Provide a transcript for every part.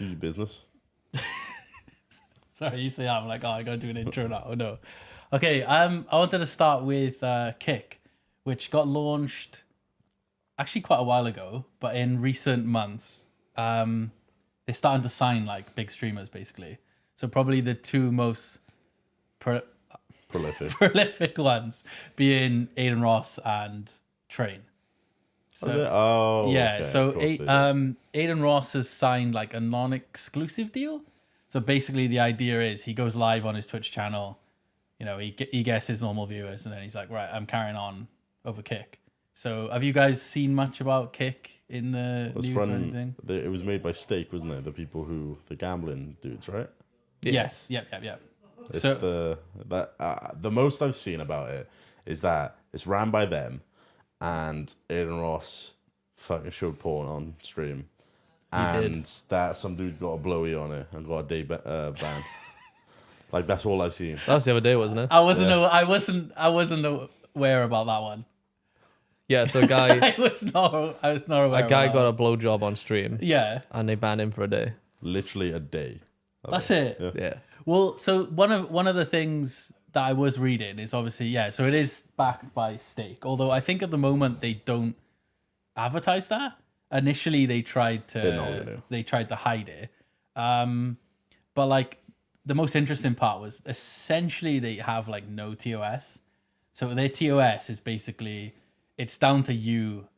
Do your business. Sorry, you say I'm like, oh, I gotta do an intro now. Oh no. Okay, I wanted to start with Kick, which got launched actually quite a while ago, but in recent months, they're starting to sign like big streamers basically. So probably the two most prolific ones being Aiden Ross and Train. So yeah, okay. so Aiden Ross has signed like a non-exclusive deal. So basically, the idea is he goes live on his Twitch channel. You know, he gets his normal viewers, and then he's like, right, I'm carrying on over Kick. So have you guys seen much about Kick in the news or anything? It was made by Stake, wasn't it? The gambling dudes, right? Yeah. Yes. Yep. It's the most I've seen about it is that it's ran by them, and Aiden Ross fucking showed porn on stream. And that some dude got a blowy on it and got a day ban. Like that's all I've seen. That was the other day, wasn't it? I wasn't aware about that one. Yeah, so a guy I was not aware. a guy got a blowjob on stream. Yeah. And they banned him for a day. Literally a day. That's it. Yeah. Well, so one of the things that I was reading is obviously, so it is backed by Stake. Although I think at the moment they don't advertise that. Initially, they tried to hide it, but like the most interesting part was essentially they have like no TOS. So their TOS is basically it's down to you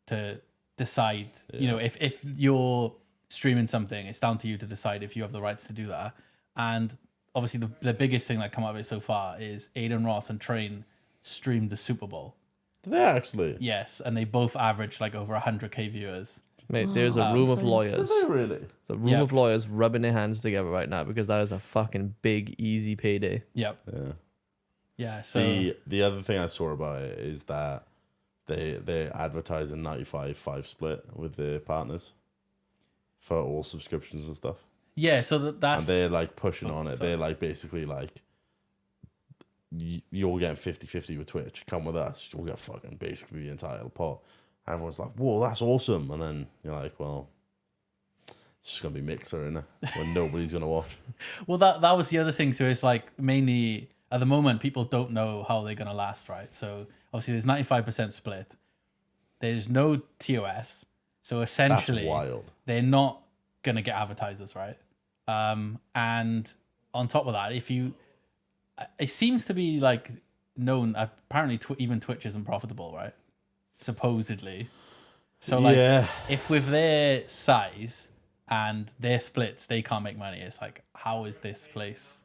to decide. Yeah. You know, if you're streaming something, it's down to you to decide if you have the rights to do that. And obviously, the biggest thing that come out of it so far is Aiden Ross and Train streamed the Super Bowl. Did they actually? Yes, and they both averaged like over 100K viewers. Mate, there's a room of lawyers. Did they really? There's a room of lawyers rubbing their hands together right now because that is a fucking big, easy payday. Yep. Yeah. Yeah. So the other thing I saw about it is that they advertise a 95-5 split with their partners for all subscriptions and stuff. Yeah. So that's and they're like pushing on it. Sorry. They're like basically like. You're getting 50-50 with Twitch. Come with us. You'll get fucking basically the entire pot. And everyone's like, whoa, that's awesome. And then you're like, well, it's just going to be Mixer, isn't it? When nobody's going to watch. Well, that was the other thing. So it's like mainly at the moment, people don't know how they're going to last, right? So obviously there's 95% split. There's no TOS. So essentially, that's wild. They're not going to get advertisers, right? And on top of that, it seems to be like known. Apparently, even Twitch isn't profitable, right? Supposedly. So, like, if with their size and their splits, they can't make money, it's like, how is this place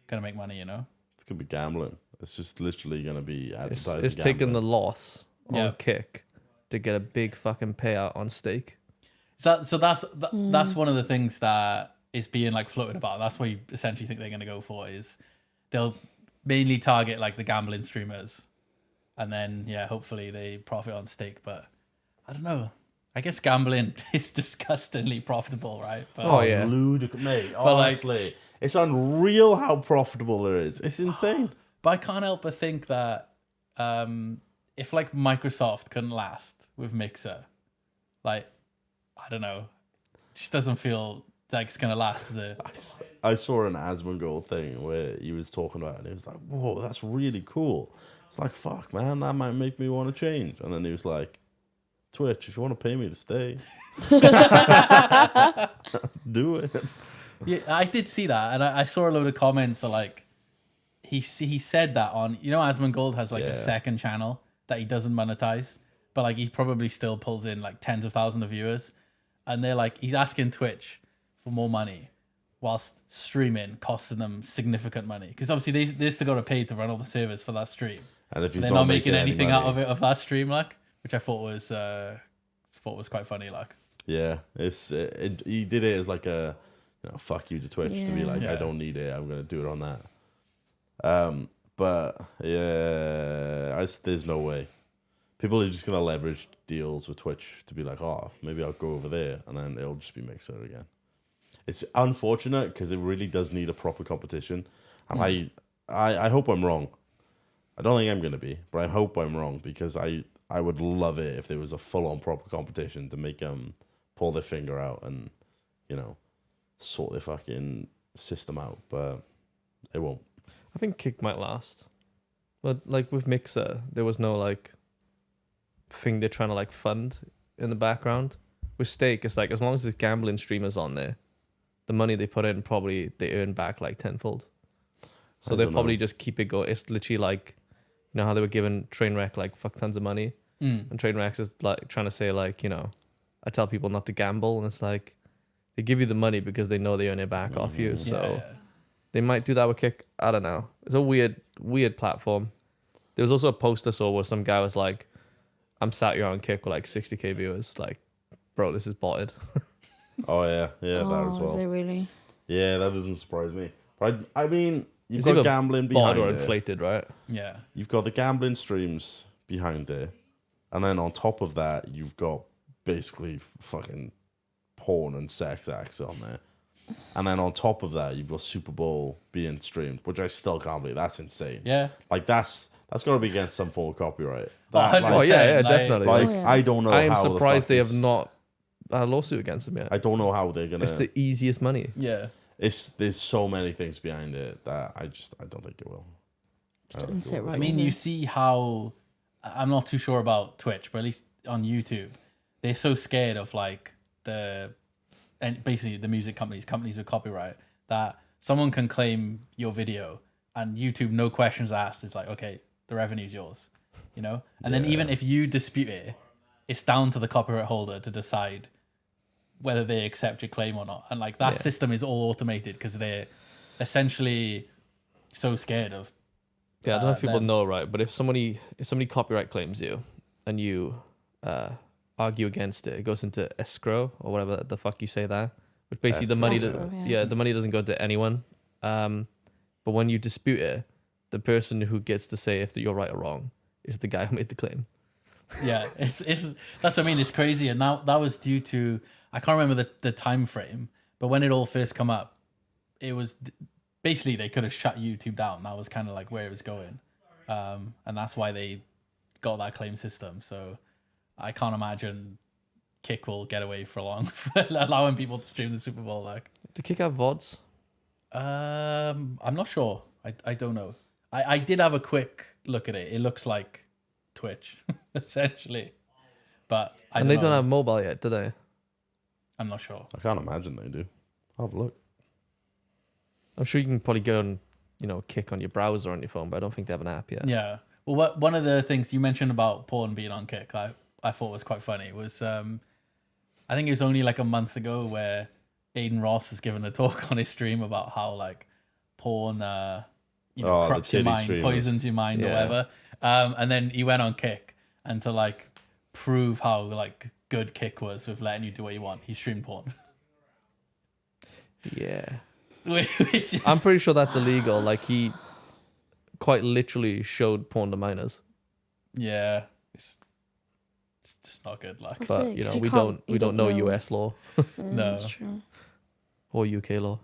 gonna make money? You know, it's gonna be gambling. It's just literally gonna be advertising. It's taking the loss on Kick to get a big fucking payout on Stake. So that's one of the things that is being like floated about. That's what you essentially think they're gonna go for is. They'll mainly target like the gambling streamers, and then hopefully they profit on Stake. But I don't know. I guess gambling is disgustingly profitable, right? But, ludicrous, mate. Honestly, it's unreal how profitable it is. It's insane. But I can't help but think that if like Microsoft couldn't last with Mixer, like I don't know, it just doesn't feel. Like it's gonna last, is it? I saw an Asmongold thing where he was talking about it and he was like, whoa, that's really cool. It's like, fuck, man, that might make me want to change. And then he was like, Twitch, if you want to pay me to stay, do it. Yeah, I did see that, and I saw a load of comments of like, he said that on, Asmongold has like a second channel that he doesn't monetize, but like he probably still pulls in like tens of thousands of viewers, and they're like, he's asking Twitch for more money whilst streaming costing them significant money because obviously they still got to pay to run all the servers for that stream, and if he's they're not making anything out of it of that stream, like, which I thought was quite funny, like. Yeah, he did it as like a fuck you to Twitch to be like, I don't need it, I'm gonna do it on that. But there's no way. People are just gonna leverage deals with Twitch to be like, oh, maybe I'll go over there, and then it'll just be Mixer again. It's unfortunate because it really does need a proper competition, and I hope I'm wrong. I don't think I'm gonna be, but I hope I'm wrong because I would love it if there was a full on proper competition to make them pull their finger out and sort their fucking system out, but it won't. I think Kick might last. But like with Mixer, there was no like thing they're trying to like fund in the background. With Stake, it's like as long as there's gambling streamers on there, the money they put in probably they earn back like tenfold. So they'll probably just keep it going. It's literally like, you know how they were giving Trainwreck like fuck tons of money, and Trainwreck is like trying to say like, you know, I tell people not to gamble, and it's like they give you the money because they know they earn it back off you. So they might do that with Kick. I don't know. It's a weird platform. There was also a post I saw where some guy was like, I'm sat here on Kick with like 60k viewers. Like, bro, this is botted. Oh yeah, that as well. Is it really? Yeah, that doesn't surprise me. But I mean, you've It's got either gambling botted behind or it. inflated, right? Yeah. You've got the gambling streams behind it, and then on top of that, you've got basically fucking porn and sex acts on there. And then on top of that, you've got Super Bowl being streamed, which I still can't believe. That's insane. Yeah. Like that's got to be against some form of copyright. Oh, That, 100%. Oh yeah, Like- definitely. like yeah. I don't know. I am how surprised the they fuck have this- not had a lawsuit against them yet. I don't know how they're gonna. It's the easiest money. Yeah. There's so many things behind it that I don't think it will. Just doesn't sit right. I mean, does you it? see how I'm not too sure about Twitch, but at least on YouTube, they're so scared of like and basically the music companies with copyright, that someone can claim your video and YouTube, no questions asked, it's like, okay, the revenue's yours, you know? And then even if you dispute it, it's down to the copyright holder to decide whether they accept your claim or not. And like that system is all automated because they're essentially so scared of. Yeah, I don't know if people them. know, right? But if somebody copyright claims you and you argue against it, it goes into escrow or whatever the fuck you say that. But basically, the money, Escrow, yeah. the money doesn't go to anyone. But when you dispute it, the person who gets to say if you're right or wrong is the guy who made the claim. Yeah, it's that's what I mean. It's crazy, and now that was due to, I can't remember the time frame, but when it all first come up, it was basically they could have shut YouTube down. That was kind of like where it was going, and that's why they got that claim system. So I can't imagine Kick will get away for long for allowing people to stream the Super Bowl. Like, To kick out VODs? I'm not sure. I don't know. I did have a quick look at it. It looks like Twitch essentially, but And they don't have mobile yet, do they? I'm not sure. I can't imagine they do. I'll have a look. I'm sure you can probably go and, Kick on your browser on your phone, but I don't think they have an app yet. Yeah. Well, one of the things you mentioned about porn being on Kick, I thought was quite funny was, I think it was only like a month ago where Aiden Ross was giving a talk on his stream about how like porn, corrupts your titty mind, streamers. poisons your mind or Yeah. whatever. And then he went on Kick, and to like prove how like good Kick was with letting you do what you want, he streamed porn. Yeah. Which is, I'm pretty sure that's illegal. Like, he quite literally showed porn to minors. yeah, it's just not good. Like, That's But, it. you know, You we can't- don't you know know. US law No. That's true. or UK law.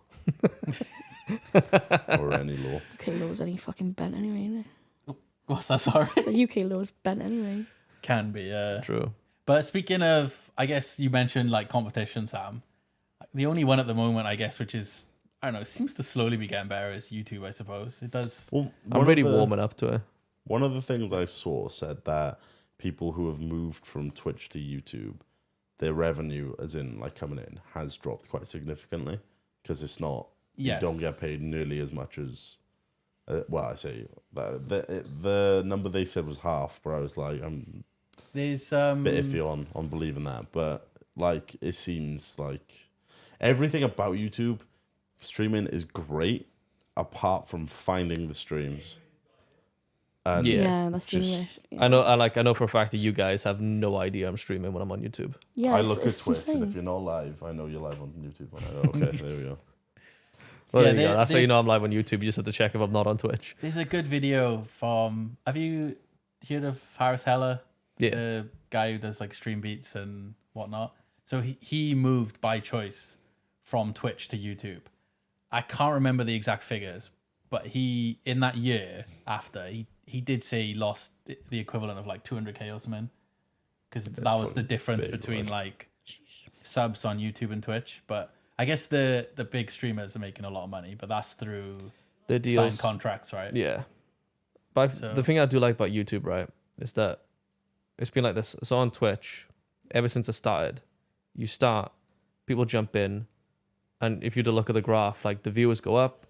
Or any law. UK law's any fucking bent anyway, isn't it? what's that? Sorry. So UK law's bent anyway. Can be, yeah. True. But speaking of, I guess you mentioned like competition, Sam. The only one at the moment, I guess, which is, I don't know, seems to slowly be getting better is YouTube, I suppose. It does. Well, I'm really warming up to it. One of the things I saw said that people who have moved from Twitch to YouTube, their revenue, as in like coming in, has dropped quite significantly because it's not. Yes. You don't get paid nearly as much as. Well, I say the number they said was half, but I was like, I'm There's a bit iffy on believing that. But like, it seems like everything about YouTube streaming is great, apart from finding the streams. And Yeah. That's the just- yeah. I know for a fact that you guys have no idea I'm streaming when I'm on YouTube. Yeah, I it's- look at it's Twitch, and insane. if you're not live, I know you're live on YouTube. And I go, okay, there we go. Well, Yeah, there you go. That's how you know I'm there's- live on YouTube. You just have to check if I'm not on Twitch. There's a good video from. Have you heard of Harris Heller? Yeah. The guy who does like stream beats and whatnot. So he moved by choice from Twitch to YouTube. I can't remember the exact figures, but he, in that year after, he did say he lost the equivalent of like 200k or something. Because that was the fucking difference big, between like. like subs on YouTube and Twitch. But I guess the big streamers are making a lot of money, but that's through The deals. signed contracts, right? Yeah. But So- the thing I do like about YouTube, right, is that it's been like this. So on Twitch, ever since I started, you start, people jump in, and if you to look at the graph, like the viewers go up,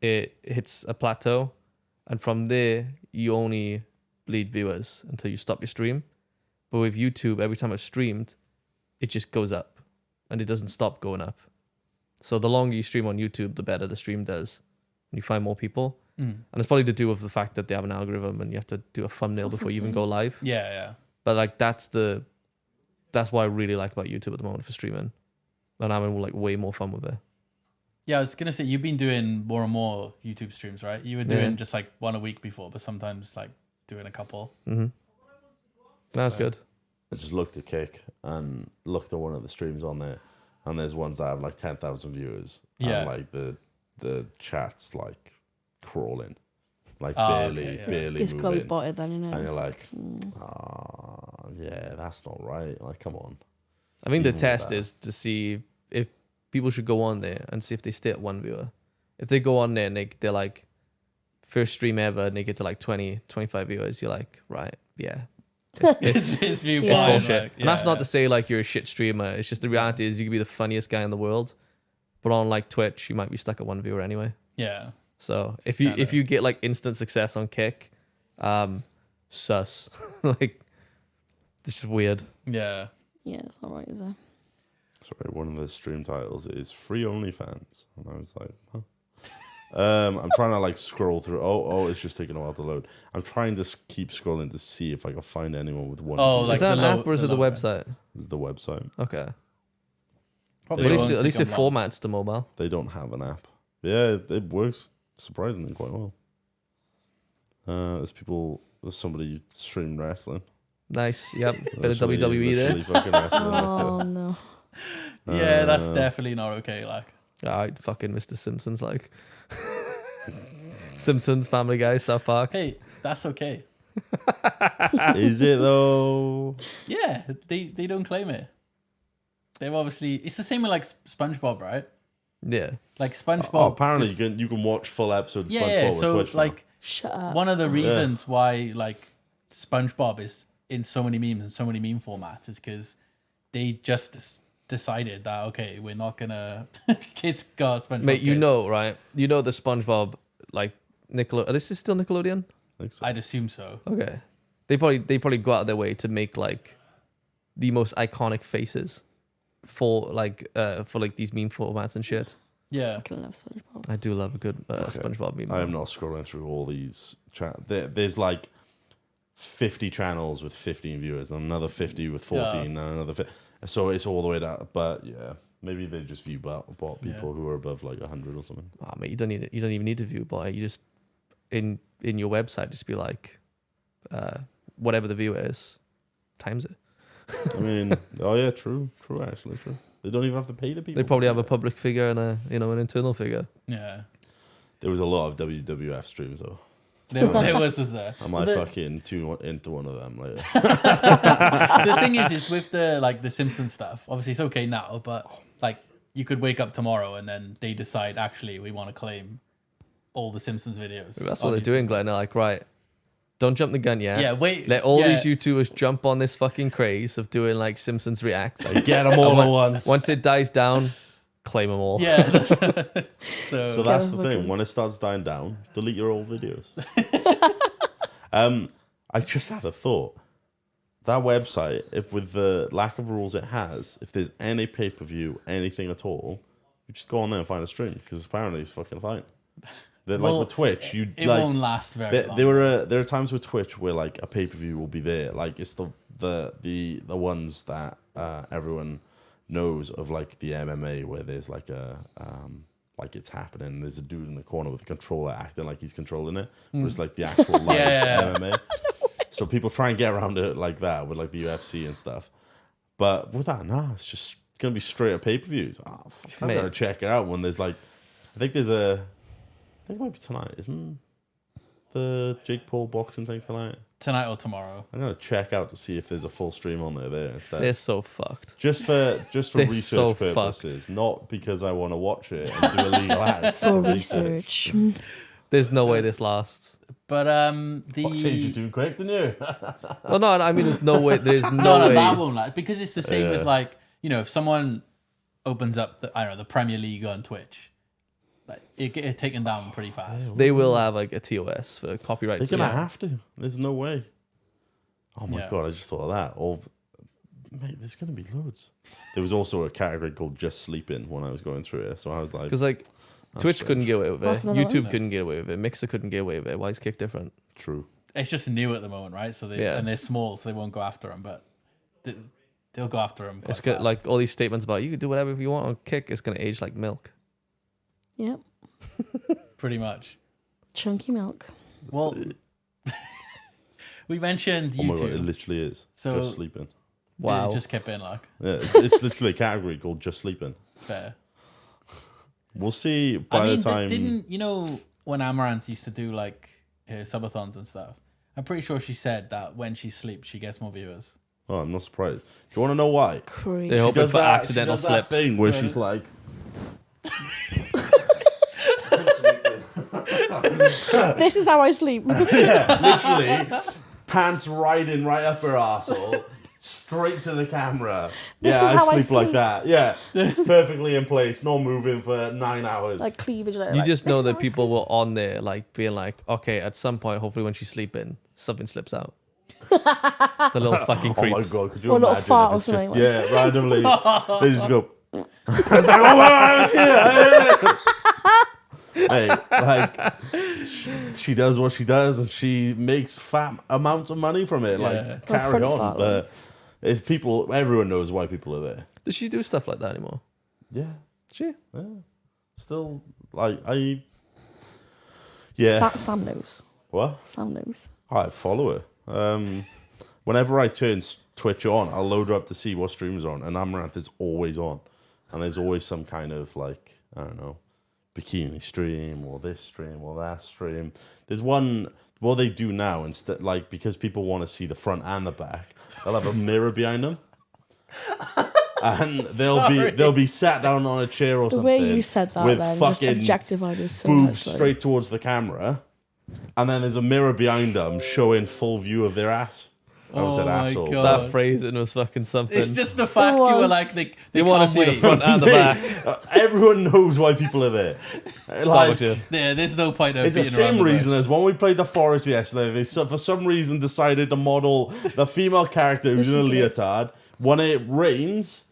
it hits a plateau, and from there you only bleed viewers until you stop your stream. But with YouTube, every time I've streamed, it just goes up, and it doesn't stop going up. So the longer you stream on YouTube, the better the stream does, and you find more people. And it's probably to do with the fact that they have an algorithm and you have to do a thumbnail That's before you even insane. go live. Yeah. But like that's what I really like about YouTube at the moment for streaming, and I'm having like way more fun with it. Yeah, I was gonna say you've been doing more and more YouTube streams, right? You were doing Yeah. just like one a week before, but sometimes like doing a couple. Mm-hmm. That's good. I just looked at Kick and looked at one of the streams on there, and there's ones that have like 10,000 viewers. Yeah. And like the chat's like crawling, like Oh, barely okay, yeah. barely It's got to be moving. botted then, And innit? you're like, yeah, that's not right. Like, come on. I think the Even with test that. is to see if people should go on there and see if they stay at one viewer. If they go on there and they're like first stream ever and they get to like 20, 25 viewers, you're like, right, yeah. It's view Yeah. blind, Bullshit. like, And that's yeah, not to say like you're a shit streamer. It's just the reality is you could be the funniest guy in the world, but on like Twitch, you might be stuck at one viewer anyway. yeah. So if Kinda. you get like instant success on Kick, sus. Like this is weird. Yeah. Yeah, it's not right, is it? Sorry, one of the stream titles is Free OnlyFans. And I was like, huh? I'm trying to like scroll through. Oh, it's just taking a while to load. I'm trying to keep scrolling to see if I can find anyone with one. Oh, view. like is that an the low- app or is the it the lower. wat This is the website. Okay. Probably At They least, won't at least take it them long. formats to mobile. They don't have an app. Yeah, it works surprisingly quite well. There's somebody streaming wrestling. Nice. Yep. Bit of Literally- WWE there. literally fucking wrestling. Oh, no. Yeah, that's definitely not okay. Like, All right, fucking Mr. Simpsons, like Simpsons, Family Guy, South Park. hey, that's okay. Is it though? Yeah, they don't claim it. They've obviously. It's the same with like SpongeBob, right? Yeah. Like SpongeBob. Oh, apparently is- you can watch full episodes of Yeah, SpongeBob yeah. on So Twitch now. like Shut up. one of the reasons why like SpongeBob is in so many memes and so many meme formats is because they just decided that okay, we're not gonna kids got SpongeBob. Mate, you kids. know, right? You know the SpongeBob, like Nickelodeon. This is still Nickelodeon? I think so. I'd assume so. Okay. They probably go out of their way to make like the most iconic faces for like these meme formats and shit. Yeah. I love SpongeBob. I do love a good Okay. SpongeBob meme. I am not scrolling through all these. There's like 50 channels with 15 viewers, and another 50 with 14, and another. So it's all the way down. But yeah, maybe they just view bot people who are above like 100 or something. Oh, mate, you don't even need to view bot. You just in your website just be like whatever the view is times it. I mean, oh yeah, true, actually, true. They don't even have to pay the people. They probably have a public figure and a an internal figure. Yeah. There was a lot of WWF streams though. There was there. I might The- fucking into one of them later. The thing is with the like the Simpsons stuff. Obviously, it's okay now, but like you could wake up tomorrow and then they decide actually we want to claim all the Simpsons videos. That's on what they're YouTube. doing, Glenn. They're like, right, don't jump the gun yet. Yeah, wait. Let all yeah. these YouTubers jump on this fucking craze of doing like Simpsons reacts. Get them all at once. Once it dies down, claim them all. Yeah. So so that's the Kill thing. hookers. When it starts dying down, delete your old videos. I just had a thought. That website, if with the lack of rules it has, if there's any pay-per-view, anything at all, you just go on there and find a stream because apparently it's fucking fine. They're Well, like with Twitch, you it like won't last very long. there are times with Twitch where like a pay-per-view will be there. Like it's the ones that everyone knows of, like the MMA where there's like a like it's happening. There's a dude in the corner with a controller acting like he's controlling it. But it's like the actual live Yeah. MMA. So people try and get around it like that with like the UFC and stuff. But with that, nah, it's just gonna be straight up pay-per-views. Oh, fuck, I'm Mate. gonna check it out when there's like, I think it might be tonight, isn't the Jake Paul boxing thing tonight? tonight or tomorrow. I'm gonna check out to see if there's a full stream on there instead. They're so fucked. Just for They're research so purposes, not because I want to watch it and do illegal ads. For research. There's no way this lasts. But What changed you too quick, didn't you? Well, no, I mean, there's no way. There's no no, way. that won't last because it's the same Yeah. with like if someone opens up the Premier League on Twitch, like it get taken down pretty fast. They will have like a TOS for copyright. They're gonna have to. There's no way. Oh my Yeah. god! I just thought of that. Or, mate, there's gonna be loads. There was also a category called "just sleeping" when I was going through it, so I was like, Because like Twitch strange. couldn't get away with it. What's another YouTube one? couldn't get away with it. Mixer couldn't get away with it. Why is Kick different? "True." It's just new at the moment, right? So and they're small, so they won't go after them, but they'll go after them. It's got like all these statements about you can do whatever you want on Kick. It's gonna age like milk. Yep. pretty much. Chunky milk. Well, we mentioned Oh my god! It YouTube. literally is So- just sleeping. Wow. It just kept being like Yeah, it's literally a category called "just sleeping." fair. We'll see by I mean, the time. didn't when Amaranth used to do like her subathons and stuff? I'm pretty sure she said that when she sleeps, she gets more viewers. Oh, I'm not surprised. Do you want to know why? Crazy. They hope Does for that- accidental she does that slips. thing where she's like, This is how I sleep. literally, pants riding right up her arsehole, straight to the camera. This Yeah, is how I I sleep like sleep. that. Yeah, perfectly in place, not moving for 9 hours. Like cleavage. You just know that people were on there, like being like, okay, at some point, hopefully when she's sleeping, something slips out. The little fucking Oh my creeps. god, could you Or a little imagine fart if or it's just, something yeah, randomly, they just go, I was like, oh my god, I was here. Hey, like, she does what she does and she makes fat amounts of money from it. Yeah. Like, Well, carry front on. fat, But if people, everyone knows why people are there. Does she do stuff like that anymore? Yeah, She? still, like, yeah. Sam knows. What? Sam knows. I follow her. Whenever I turn Twitch on, I'll load her up to see what streams are on, and Amaranth is always on. And there's always some kind of, like, I don't know, bikini stream or this stream or that stream. There's one, what they do now, instead, like, because people want to see the front and the back, they'll have a mirror behind them. And they'll be sat down on a chair or The something. way you said that with then just fucking objectified us so boobs much. Like, straight towards the camera, and then there's a mirror behind them showing full view of their ass. I almost said Oh my asshole. God. That phrasing was fucking something. It's just the fact you were was. like they they want to see the front and the back. Everyone knows why people are there. Stop Like, it, Yeah, there's no point of it's the beating around same the reason bush. as when we played the forest yesterday. They for some reason decided to model the female character who's in a Listen to this. leotard. When it rains,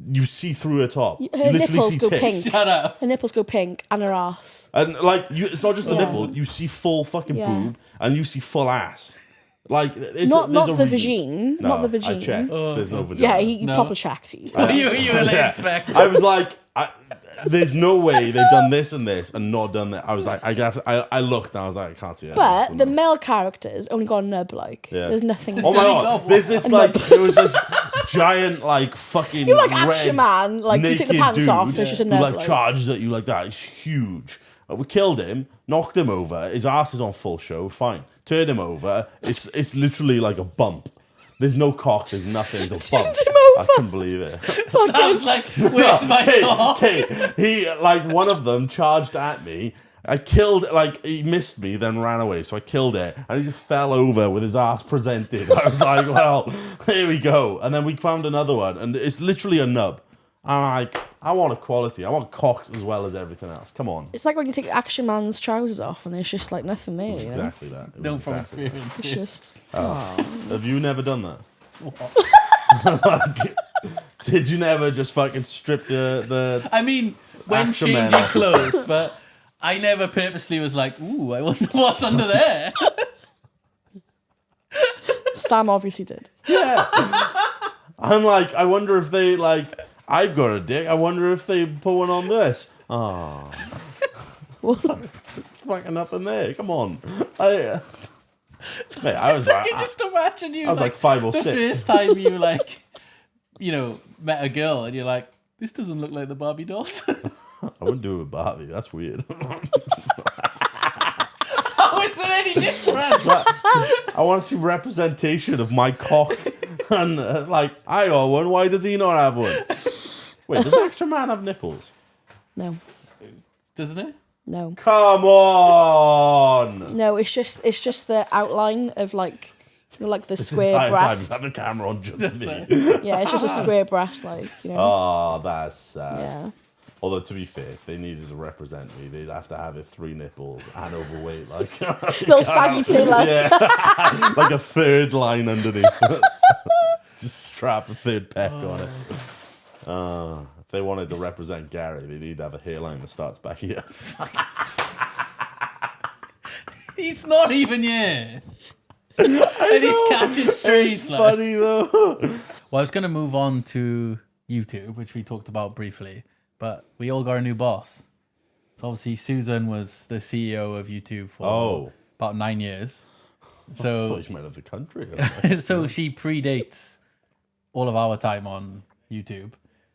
you see through her top. Her You literally nipples see go tits. pink. Shut up. Her nipples go pink and her ass. And like, it's not just the Yeah. nipple. You see full fucking Yeah. boob, and you see full ass. Like, it's Not there's the a reason. vagine. No, not the I vagine. checked. There's no vagina. Yeah, he No. proper checked. you were like Yeah. inspect. I was like, there's no way they've done this and this and not done that. I was like, I looked and I was like, I can't see it. But the male characters only got a nub. Like, Yeah. there's nothing. Oh my There you god! go. There's this like, there was this giant like fucking You're like red, Action Man. Like, you take the naked pants dude off. There's just a who nub. like like. charges at you like that. He's huge. We killed him, knocked him over. His ass is on full show. Fine. Turned him over. It's literally like a bump. There's no cock. There's nothing. It's a bump. him I over. couldn't believe it. Sounds like where's my dog? Okay, he like one of them charged at me. I killed like he missed me, then ran away. So I killed it, and he just fell over with his ass presented. I was like, well, here we go. And then we found another one, and it's literally a nub. I'm like, I want equality. I want cocks as well as everything else. Come on. It's like when you take Action Man's trousers off and there's just like nothing there. You know? Exactly that. It was No from exactly- experience. It's dude. just. Have you never done that? Like, did you never just fucking strip the I mean, when Action Man changing off. clothes, but I never purposely was like, ooh, I wonder what's under there. Sam obviously did. I'm like, I wonder if they like. I've got a dick. I wonder if they put one on this. Oh, it's fucking up in there. Come on. Mate, I was I like, can just imagine you. I was like 5 or the 6. first time you like, met a girl and you're like, this doesn't look like the Barbie dolls. I wouldn't do it with Barbie. That's weird. How is there any difference? I want to see representation of my cock. And I got one. Why does he not have one? Wait, does Extra Man have nipples? No, Doesn't it? no, Come on! no. It's just the outline of like the This square entire time breast. you have the camera on just Just me. Yeah, it's just a square breast, like Oh, that's sad. Yeah. Although, to be fair, if they needed to represent me, they'd have to have it 3 nipples and overweight. Little saggy too, like. Yeah. Like a third line underneath. Just strap a third peck on it. If they wanted to represent Gary, they need to have a hairline that starts back here. He's not even here. And he's catching strays. It's funny, though. Well, I was going to move on to YouTube, which we talked about briefly, but we all got a new boss. So obviously, Susan was the CEO of YouTube for about 9 years. I So, thought you meant of the country. so she predates all of our time on YouTube.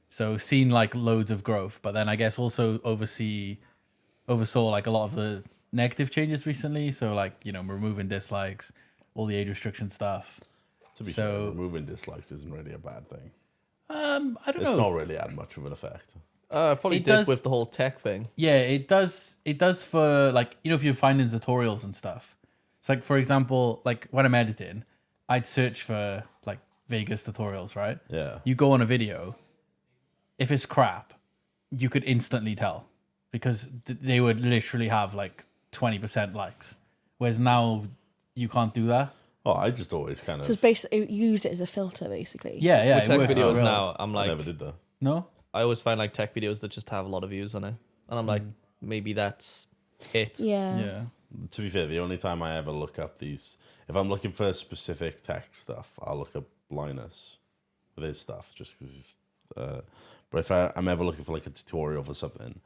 So seen like loads of growth, but then I guess also oversaw like a lot of the negative changes recently. So like, removing dislikes, all the age restriction stuff. To be fair, removing dislikes isn't really a bad thing. I don't know. It's not really had much of an effect. Probably It did does- with the whole tech thing. Yeah, it does. It does for like, if you're finding tutorials and stuff. It's like, for example, like when I'm editing, I'd search for like Vegas tutorials, right? Yeah. You go on a video. If it's crap, you could instantly tell because they would literally have like 20% likes. Whereas now you can't do that. Oh, I just always kind of... So it's basically used it as a filter, basically. Yeah, yeah. With tech worked videos real. now, I'm I like, never did that. No? I always find like tech videos that just have a lot of views on it, and I'm like, maybe that's it. Yeah. Yeah. To be fair, the only time I ever look up these... If I'm looking for specific tech stuff, I'll look up Linus with his stuff, just because he's... but if I'm ever looking for like a tutorial for something,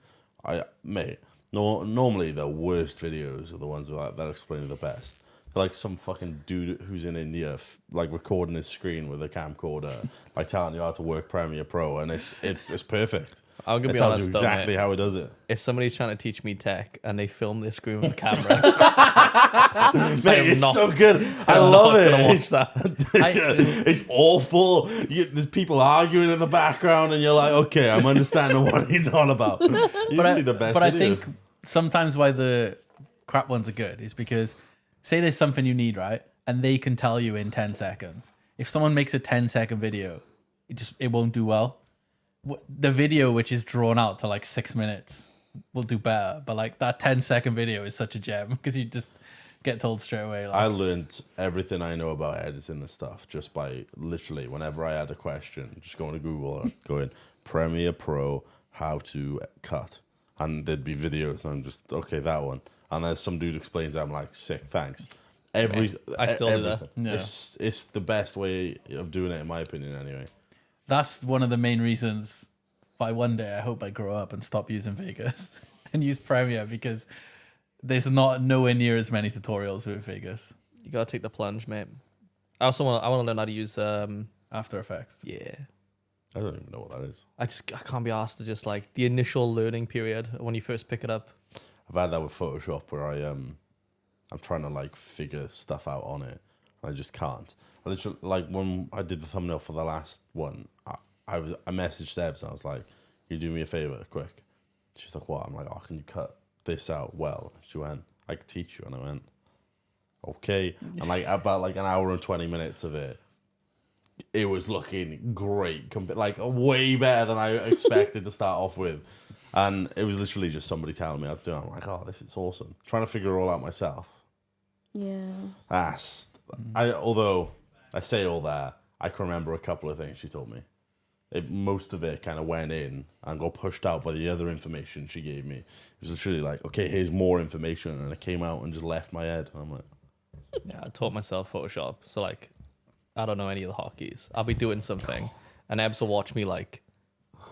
normally the worst videos are the ones that explain it the best. They're like some fucking dude who's in India, like recording his screen with a camcorder, like telling you how to work Premiere Pro, and it's perfect. I'm gonna It be tells honest you though, exactly mate. how it does it. If somebody's trying to teach me tech and they film their screen with a camera, Mate, it's not- so good. I I'm love not it. gonna watch It's, that. it's awful. There's people arguing in the background, and you're like, okay, I'm understanding what he's on about. Usually the best. But I videos. think sometimes why the crap ones are good is because say there's something you need, right? And they can tell you in 10 seconds. If someone makes a 10-second video, it won't do well. The video, which is drawn out to like 6 minutes, will do better. But like that 10-second video is such a gem because you just get told straight away. Like, I learned everything I know about editing and stuff just by literally whenever I had a question, just going to Google and going Premiere Pro, how to cut, and there'd be videos, and I'm just okay, that one. And then some dude explains it, I'm like, sick, thanks. I still do that. everything. Yeah. It's the best way of doing it, in my opinion, anyway. that's one of the main reasons why one day I hope I grow up and stop using Vegas and use Premiere because there's nowhere near as many tutorials with Vegas. You gotta take the plunge, mate. I want to learn how to use After Effects. yeah. I don't even know what that is. I can't be asked to just like the initial learning period when you first pick it up. I've had that with Photoshop where I'm trying to like figure stuff out on it, and I just can't. I literally, like when I did the thumbnail for the last one, I messaged Debs and I was like, "Can you do me a favor, quick?" She's like, "What?" I'm like, "Oh, can you cut this out well?" She went, "I could teach you," and I went, "Okay." And like about like an hour and 20 minutes of it, it was looking great, like way better than I expected to start off with. And it was literally just somebody telling me how to do it. I'm like, oh, this is awesome. Trying to figure it all out myself. Yeah. Although I say all that, I can remember a couple of things she told me. Most of it kind of went in and got pushed out by the other information she gave me. It was literally like, okay, here's more information. And it came out and just left my head. And I'm like, Yeah, I taught myself Photoshop, so like, I don't know any of the hotkeys. I'll be doing something, and Ebs will watch me like,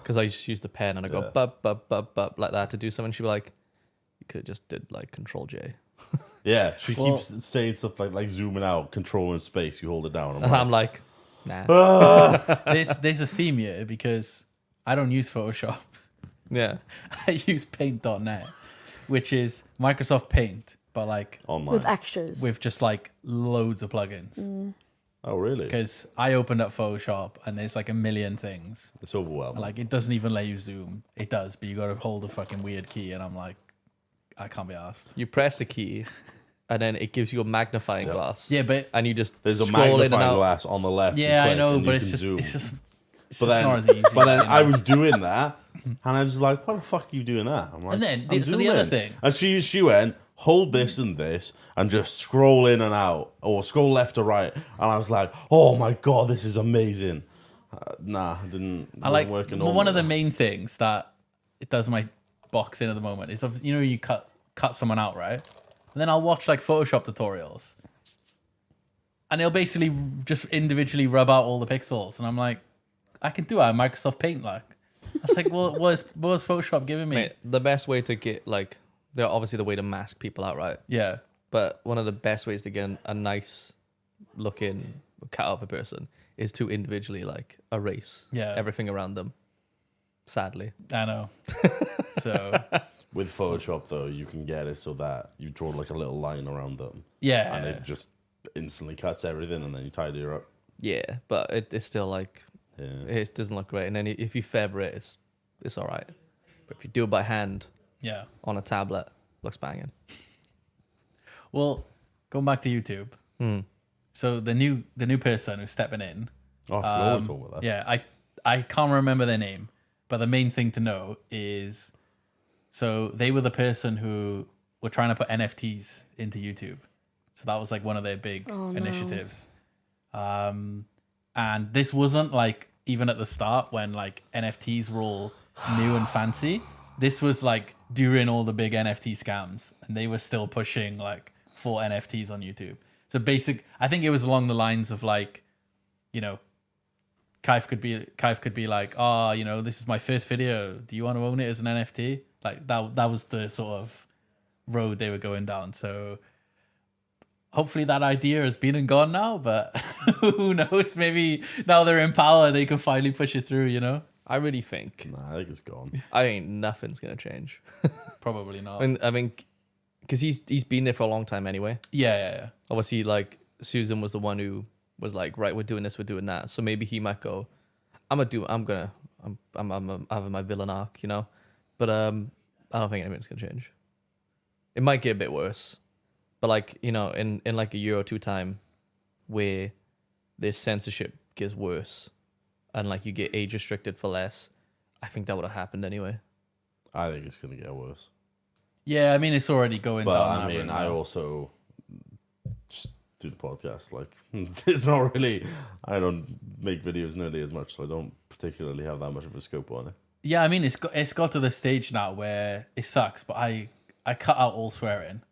because I just use the pen and I go bub bub bub bub like that to do something. She'll be like, you could have just did like Control J. yeah, she keeps saying stuff like zooming out, controlling space. You hold it down. And I'm like, nah. There's a theme here because I don't use Photoshop. Yeah. I use Paint.net, which is Microsoft Paint but like Online. With extras. with just like loads of plugins. Oh, really? Because I opened up Photoshop and there's like a million things. It's overwhelming. Like it doesn't even let you zoom. It does, but you got to hold a fucking weird key, and I'm like, I can't be asked. You press a key, and then it gives you a magnifying glass. Yeah, but And you just There's a scroll in and magnifying out. glass on the left. yeah, you I click know, and but you it's can just zoom. it's just not as easy. But then you know? I was doing that, and I was like, "What the fuck are you doing that?" I'm like, And then, "I'm so the other zooming." thing- and she went, "Hold this and this, and just scroll in and out, or scroll left or right." And I was like, "Oh my god, this is amazing." Nah, it didn't. I like working. well, one of the normally. main things that it does my box in at the moment is you cut someone out, right? And then I'll watch like Photoshop tutorials, and it'll basically just individually rub out all the pixels, and I'm like, I can do that in Microsoft Paint, like. I was like, well, what is Photoshop giving me? Mate, the best way to get like, they're obviously the way to mask people out, right? Yeah, But one of the best ways to get a nice looking cut out of a person is to individually like erase everything around them. Sadly. I know. So With Photoshop though, you can get it so that you draw like a little line around them, yeah, and it just instantly cuts everything, and then you tidy it up. Yeah, but it's still like, Yeah. it doesn't look great. And then if you feather it, it's all right. But if you do it by hand yeah. on a tablet, looks banging. Well, going back to YouTube. So the new person who's stepping in. Oh, Flo would talk about that. Yeah, I can't remember their name, but the main thing to know is, so they were the person who were trying to put NFTs into YouTube. So that was like one of their big initiatives. And this wasn't like even at the start when like NFTs were all new and fancy. This was like during all the big NFT scams, and they were still pushing like for NFTs on YouTube. So I think it was along the lines of like, you know, Kaif could be like, oh, you know, this is my first video. Do you want to own it as an NFT? Like that was the sort of road they were going down. So hopefully that idea has been and gone now, but who knows? Maybe now they're in power, they can finally push it through, you know? I really think, Nah, I think it's gone. I think nothing's going to change. Probably not. I think, because he's been there for a long time anyway. Yeah. Obviously, like, Susan was the one who was like, right, we're doing this, we're doing that. So maybe he might go, I'm having my villain arc, you know? But I don't think anything's gonna change. It might get a bit worse. But like, you know, in like a year or two time where this censorship gets worse and like you get age restricted for less, I think that would have happened anyway. I think it's gonna get worse. Yeah, I mean, it's already going But down. I that mean, road I now. also just do the podcast. Like, it's not really. I don't make videos nearly as much, so I don't particularly have that much of a scope on it. Yeah, I mean, it's got to the stage now where it sucks, but I cut out all swearing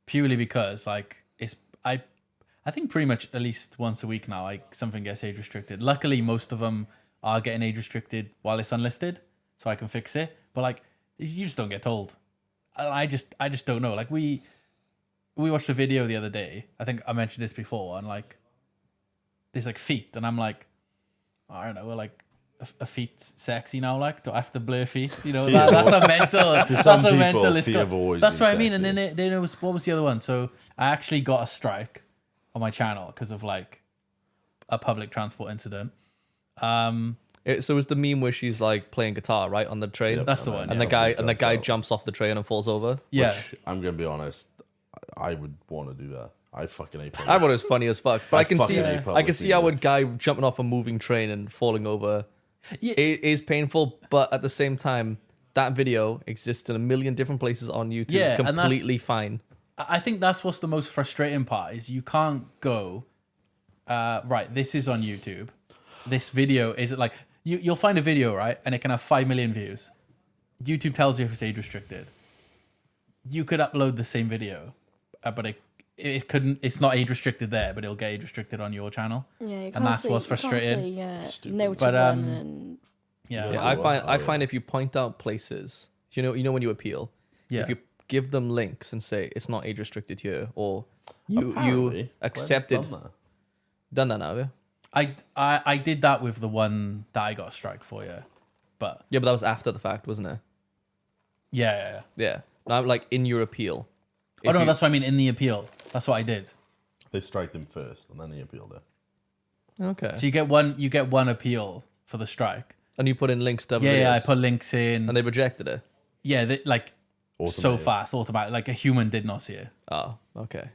purely because like I think pretty much at least once a week now, like something gets age restricted. Luckily, most of them are getting age restricted while it's unlisted, so I can fix it. But like, you just don't get told. I just don't know. Like we watched a video the other day. I think I mentioned this before, and like there's like feet, and I'm like, I don't know, like a feet sexy now. Like, do I have to blur feet? You know, that's a mental. That's some a people, mental. feet have always That's been what I mean. And sexy. then there was, what was the other one? So I actually got a strike on my channel because of like a public transport incident. So it's the meme where she's like playing guitar, right, on the train? Yep, That's the one, And yeah. the guy jumps off the train and falls over. Yeah. Which, I'm gonna be honest, I would want to do that. I fucking hate I thought it was funny as fuck. But I can fucking see hate I public can see how a media. guy jumping off a moving train and falling over Yeah. is painful, but at the same time, that video exists in a million different places on YouTube, Yeah, and that's- completely fine. I think that's what's the most frustrating part is you can't go, right, this is on YouTube. This video is like, you'll find a video, right? And it can have 5 million views. YouTube tells you if it's age restricted. You could upload the same video, but it couldn't, it's not age restricted there, but it'll get age restricted on your channel. Yeah, you And can't that's say- what's you can't frustrating. say, Stupid. no to But, one and Yeah. Yeah, Yeah. I find if you point out places, you know when you appeal, Yeah. if you give them links and say it's not age restricted here, or you Apparently, accepted Gwen's done that. done that now, yeah. I did that with the one that I got a strike for, yeah. But Yeah, but that was after the fact, wasn't it? yeah. Yeah. Now, like in your appeal, Oh no, that's what I mean. In the appeal, that's what I did. They striked him first, and then he appealed it. Okay. So you get one appeal for the strike. And you put in links to other Yeah, videos, I put links in. and they rejected it. Yeah, like so Automated. fast, automatic. Like a human did not see it. Oh, okay.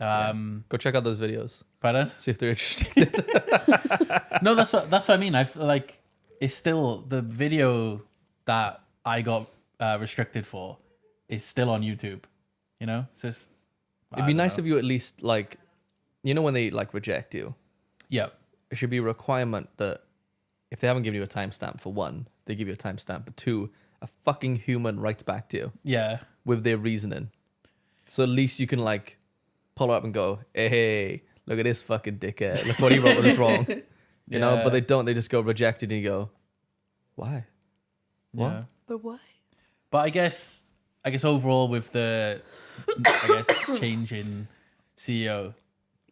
Go check out those videos. Pardon? See if they're interested. No, that's what I mean. I feel like it's still the video that I got restricted for is still on YouTube. You know, so It'd be nice if you at least like, you know, when they like reject you, yeah, it should be a requirement that if they haven't given you a timestamp for one, they give you a timestamp, but two, a fucking human writes back to you yeah, with their reasoning. So at least you can like pull up and go, hey, look at this fucking dickhead. Look what he wrote was wrong. You know, but they don't. They just go rejected, and you go, why? What? yeah. But why? But I guess overall with the change in CEO,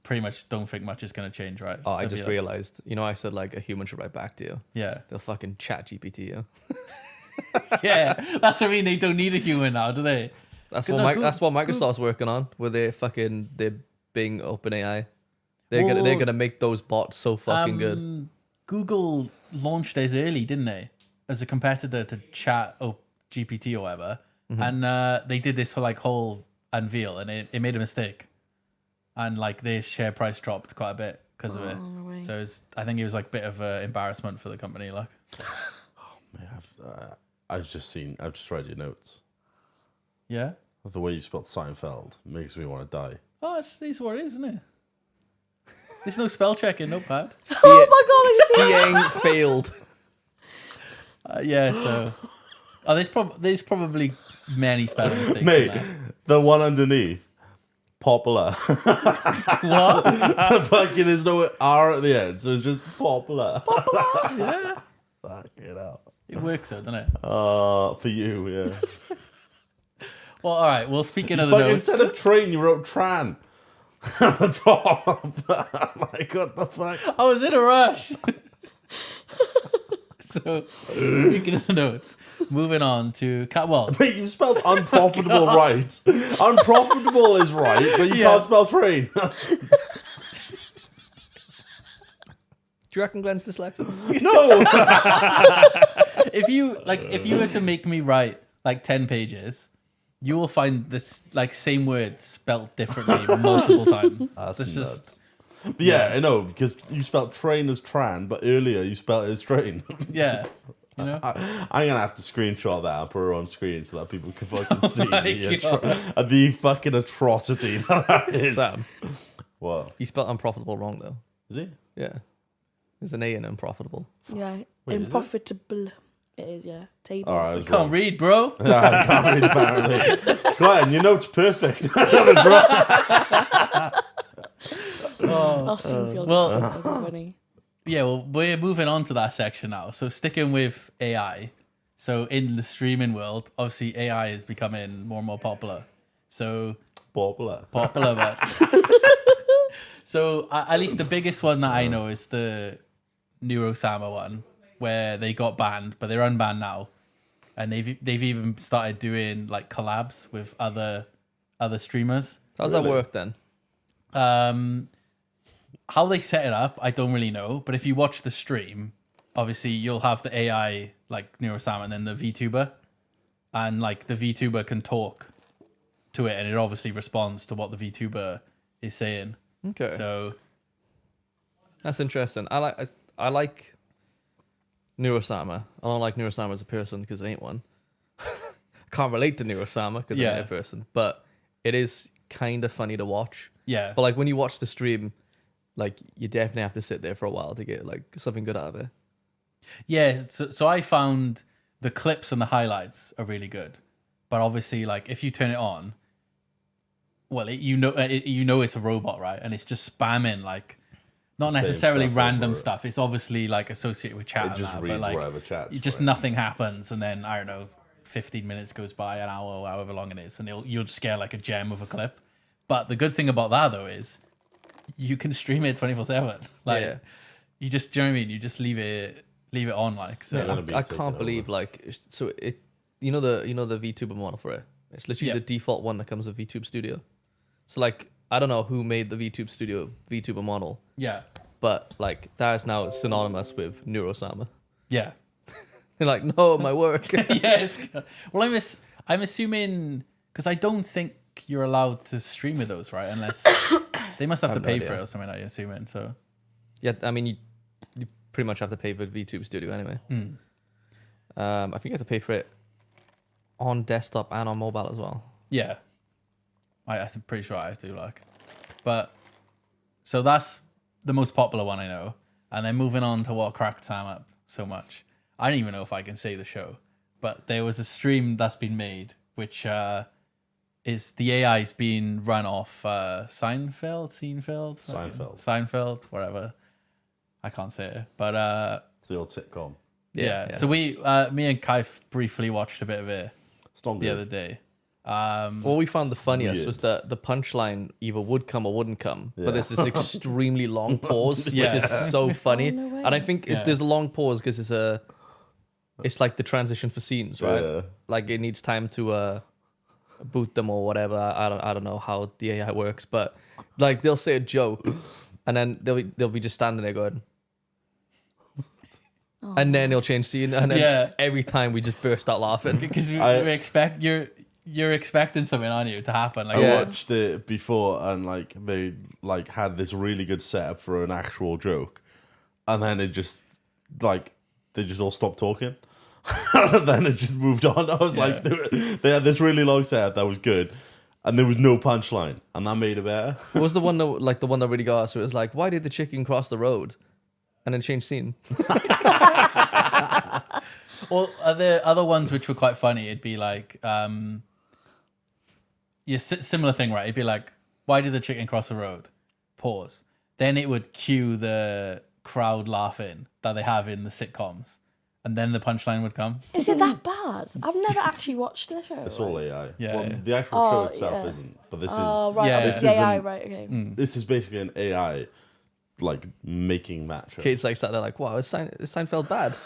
pretty much don't think much is going to change, right? Oh, I It'll just be like- realized. You know, I said like a human should write back to you. Yeah, They'll fucking chat GPT you. yeah. That's what I mean. They don't need a human now, do they? That's Good, what no, good- that's what Microsoft's working on with their Bing OpenAI. They're Well, gonna make those bots so fucking good. Google launched theirs early, didn't they, as a competitor to Chat or GPT or whatever, and they did this whole unveil, and it made a mistake, and like their share price dropped quite a bit because of it. no way. So I think it was like a bit of an embarrassment for the company. Like, Man, I've just read your notes. yeah. The way you spelled Seinfeld makes me want to die. Oh, it's what it is, isn't it? There's no spell check in Notepad. Oh my god! Seeing failed. Yeah, so there's probably many spelling mistakes. Mate, in that. the one underneath, popular. What? Fucking, there's no R at the end, so it's just popular. Yeah, Fuck it out. it works though, doesn't it? For you, yeah. Well, all right. Well, speaking of the Fucking notes, instead of train, you wrote tran. At the top. Like, what the fuck? I was in a rush. So, speaking of the notes, moving on to Mate, you spelled unprofitable right. Unprofitable is right, but you Yeah. can't spell train. Do you reckon Glenn's dyslexic? No. if you were to make me write like 10 pages, you will find this like same word spelt differently multiple times. That's It's nuts. But yeah, I know, because you spelled train as tran, but earlier you spelled it as train. yeah, you know. I'm gonna have to screenshot that and put it on screen so that people can fucking see my the fucking atrocity that is. Sam, What? he spelled unprofitable wrong though. Did he? Yeah. There's an A in unprofitable. Yeah, Wait, is it? unprofitable. It is, yeah. Table. Alright, I was Can't wrong. read, bro. Yeah, I can't read apparently. Glenn, your note's perfect. I'll see if you'll well- just say something funny. Yeah, well, we're moving on to that section now. So sticking with AI. So in the streaming world, obviously AI is becoming more and more popular. So Popular. but so at least the biggest one that I know is the Neurosama one, where they got banned, but they're unbanned now, and they've even started doing like collabs with other streamers. How does Really? that work then? How they set it up, I don't really know. But if you watch the stream, obviously you'll have the AI like Neurosama and then the VTuber, and like the VTuber can talk to it, and it obviously responds to what the VTuber is saying. Okay. So That's interesting. I like Neurosama. I don't like Neurosama as a person because I ain't one. Can't relate to Neurosama because Yeah. I'm a person. But it is kind of funny to watch. yeah, But like when you watch the stream, like you definitely have to sit there for a while to get like something good out of it. yeah. So I found the clips and the highlights are really good, but obviously like if you turn it on, well, you know it's a robot, right? And it's just spamming like not Same necessarily stuff random over. stuff. It's obviously like associated with chat. It and just that, reads but, like, whatever chats. you just for it. nothing happens, and then I don't know, 15 minutes goes by, an hour, or however long it is, and you'll just get like a gem of a clip. But the good thing about that though is you can stream it 24/7. Like Yeah. you just, do you know what I mean? You just leave it on like so. Yeah. gonna be I taken can't over. believe like so it. You know the VTuber model for it. It's literally Yeah. the default one that comes with VTube Studio. So like, I don't know who made the VTuber model, Yeah. but like that is now synonymous with Neurosama. Yeah. They're like, no, my work. Yes. Well, I'm assuming because I don't think you're allowed to stream with those, right? Unless they must have to no pay idea. for it or something. I'm assuming. So Yeah, I mean, you pretty much have to pay for VTube Studio anyway. I think you have to pay for it on desktop and on mobile as well. yeah, I'm pretty sure I have to like, but so that's the most popular one I know. And then moving on to what cracked Sam up so much, I don't even know if I can say the show, but there was a stream that's been made which is the AI's being run off Seinfeld, whatever. I can't say it, but It's the old sitcom. yeah. So me and Kai briefly watched a bit of it It's not the good. other day. What we found the funniest weird. was that the punchline either would come or wouldn't come, Yeah. but there's this extremely long pause, Yeah. which is so funny. no way. And I think there's a long pause because it's like the transition for scenes, right? Yeah. Like it needs time to boot them or whatever. I don't know how the AI works, but like they'll say a joke, and then they'll be just standing there going. And then he'll change scene, and then every time we just burst out laughing. Because we expect you're expecting something on you to happen. Like I watched it before, and like they like had this really good setup for an actual joke, and then it just like they just all stopped talking, and then it just moved on. I was like, they had this really long setup that was good, and there was no punchline, and that made it better. What was the one that really got us? It was like, why did the chicken cross the road, and then change scene? Well, the other ones which were quite funny, it'd be like, similar thing, right? It'd be like, why did the chicken cross the road? Pause. Then it would cue the crowd laughing that they have in the sitcoms, and then the punchline would come. Is it that bad? I've never actually watched the show. It's all AI. Yeah, Well, yeah. the actual show itself yeah. isn't, but this Oh, is right. Yeah. Yeah, This AI, isn't- right, okay. this is basically an AI like making that show. Kate's like sat there like, wow, is Seinfeld bad?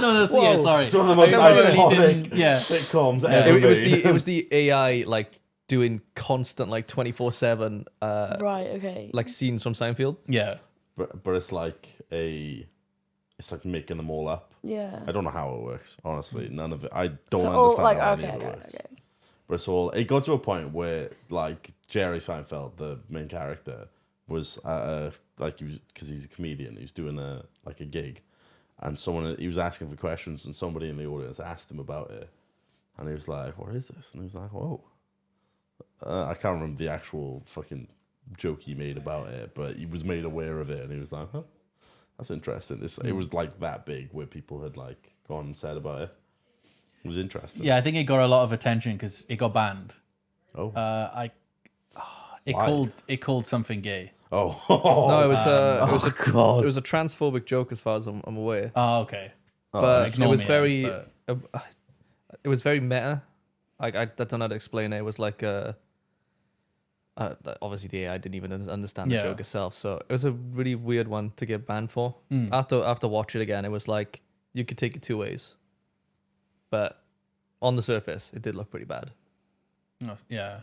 No, yeah, sorry. It's one of the most I really iconic didn't- yeah. sitcoms Yeah. ever It was made. the AI like doing constant like 24/7 Right, okay. like scenes from Seinfeld. Yeah. but it's like it's like making them all up. Yeah. I don't know how it works, honestly. None of it. I don't So understand like, how okay, any of it okay, works. okay. But it's all. It got to a point where like Jerry Seinfeld, the main character, was like because he's a comedian. He was doing a gig, and he was asking for questions, and somebody in the audience asked him about it, and he was like, "What is this?" And he was like, "Whoa." I can't remember the actual fucking joke he made about it, but he was made aware of it, and he was like, "Huh, that's interesting." It was like that big where people had like gone and said about it. It was interesting. Yeah, I think it got a lot of attention because it got banned. Oh. It called something gay. Oh. No, it was God. it was a transphobic joke as far as I'm aware. Oh, okay. But ignore it was me, very but- it was very meta. Like I don't know how to explain it. It was like obviously the AI didn't even understand the Yeah. joke itself, so it was a really weird one to get banned for. After watch it again, it was like you could take it two ways, but on the surface, it did look pretty bad. Yeah.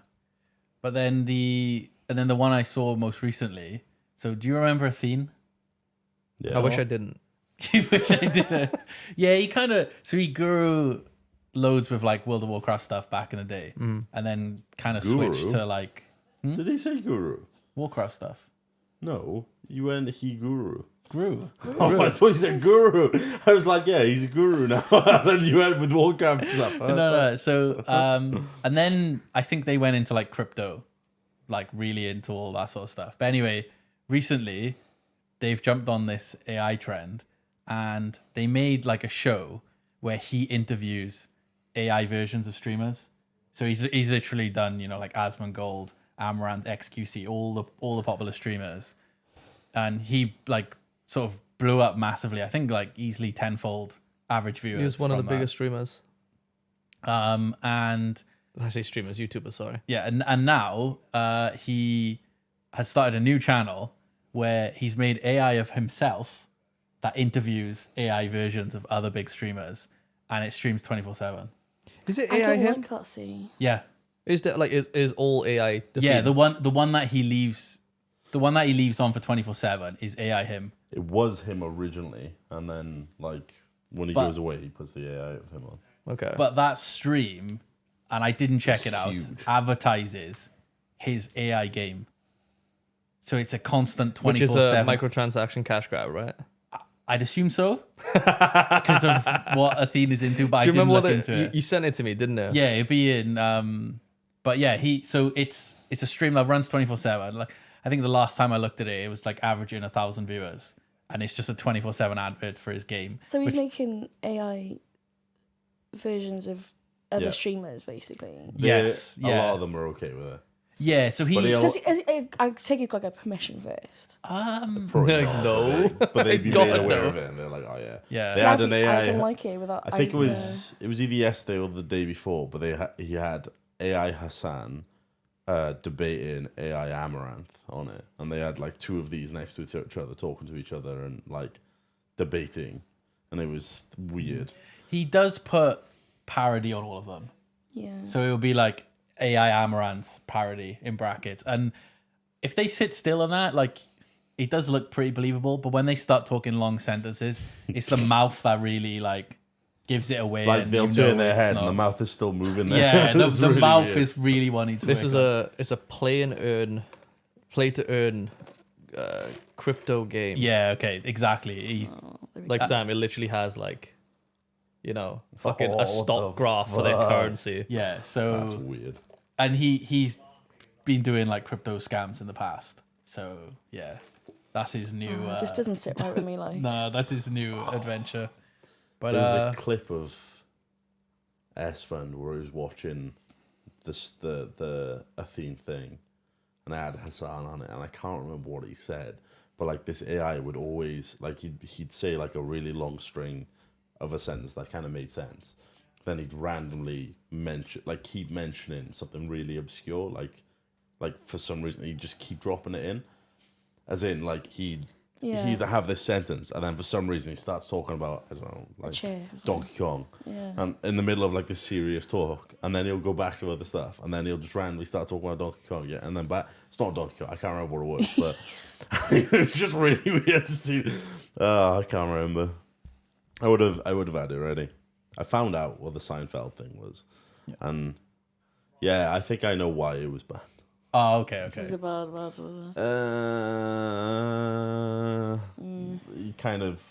But then the one I saw most recently. So do you remember Athene? Yeah. I wish I didn't. You wish I didn't. Yeah, he grew loads with like World of Warcraft stuff back in the day, and then kind of switched Guru? to like Did he say guru? Warcraft stuff. No, you went he guru. Grew. Oh, I thought you said guru. I was like, yeah, he's a guru now. And then you went with Warcraft stuff. No. So, and then I think they went into like crypto, like really into all that sort of stuff. But anyway, recently they've jumped on this AI trend, and they made like a show where he interviews AI versions of streamers. So he's literally done, like Asmongold, Amaranth, XQC, all the popular streamers, and he like sort of blew up massively. I think like easily tenfold average viewers. He was one of the from that. biggest streamers. And I say streamers, YouTubers. Sorry. yeah, and now he has started a new channel where he's made AI of himself that interviews AI versions of other big streamers, and it streams 24/7. Is it I AI don't him? like that scene. Yeah, Is that like is all AI? Defeated? Yeah, the one that he leaves on for 24/7 is AI him. It was him originally, and then like when he goes away, he puts the AI of him on. Okay. But that stream, and I didn't check it out, huge. advertises his AI game. So it's a constant 24/7. Which is a microtransaction cash grab, right? I'd assume so, because of what Athene is into. But Do you I didn't remember look into it. you sent it to me, didn't you? Yeah, it'd be in. But yeah, it's a stream that runs 24/7. Like I think the last time I looked at it, it was like averaging 1,000 viewers, and it's just a 24/7 advert for his game. So he's making AI versions of other Yeah. streamers, basically. Yes, A yeah. lot of them are okay with it. Yeah, so he. But he'll- Does I take it like a permission first. Probably Like, not, no. but they've been God, made aware no. of it, and they're like, oh yeah. Yeah. They See, had an AI. I don't like it without. I think it was either yesterday or the day before, but he had AI Hassan debating AI Amaranth on it, and they had like two of these next to each other, talking to each other and like debating, and it was weird. He does put parody on all of them. Yeah. So it will be like AI Amaranth parody in brackets. And if they sit still on that, like it does look pretty believable. But when they start talking long sentences, it's the mouth that really like gives it away. Like and they'll you turn know their it's head, not- and the mouth is still moving. There. Yeah, the It's really mouth weird. is really wanting to. This wake is up. it's a play to earn crypto game. Yeah, okay, exactly. He's Like Sam, it literally has like, fucking Oh, a what stock the graph for their fuck? currency. yeah. That's So weird. and he's been doing like crypto scams in the past. So yeah, that's his new. It just doesn't sit right with me. Like, No, that's his new adventure. But There was a clip of S Fund where he was watching the Athene thing, and I had Hassan on it, and I can't remember what he said, but like this AI would always like he'd say like a really long string of a sentence that kind of made sense. Then he'd randomly keep mentioning something really obscure, like for some reason he'd just keep dropping it in, as in like he'd have this sentence, and then for some reason he starts talking about, I don't know, like chair. Donkey Kong, Yeah. and in the middle of like this serious talk, and then he'll go back to other stuff, and then he'll just randomly start talking about Donkey Kong, yeah, and then back. It's not Donkey Kong. I can't remember what it was, but it's just really weird to see. I can't remember. I would have had it ready. I found out what the Seinfeld thing was, and yeah, I think I know why it was banned. oh, okay. Was it bad, was it? You kind of.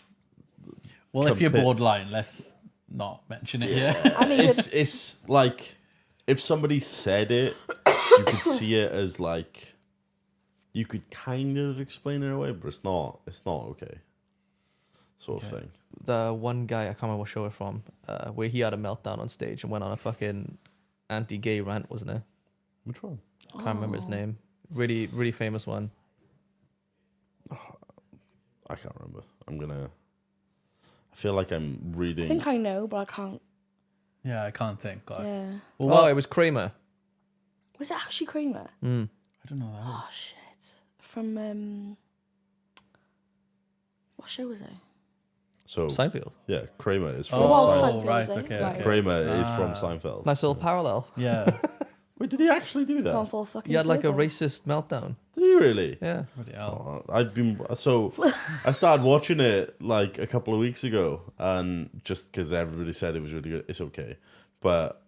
Well, if you're compare- borderline, let's not mention it here. I mean, It's like if somebody said it, you could see it as like you could kind of explain it away, but it's not okay. Sort of thing. The one guy, I can't remember what show it's from, where he had a meltdown on stage and went on a fucking anti-gay rant, wasn't it? Which one? I can't remember his name. Really, really famous one. I can't remember. I feel like I'm reading. I think I know, but I can't. Yeah, I can't think. Like, Yeah. well, It was Kramer. Was it actually Kramer? I don't know that. Oh shit! From what show was it? So Seinfeld. yeah, Kramer is from Oh, Seinfeld. Seinfeld, right, is it? okay, Right. okay. Kramer is from Seinfeld. Nice little parallel. Yeah. Wait, did he actually do that? Can't fall fucking. He had like a circle. racist meltdown. Did he really? Yeah. Bloody hell. I started watching it like a couple of weeks ago, and just because everybody said it was really good, it's okay, but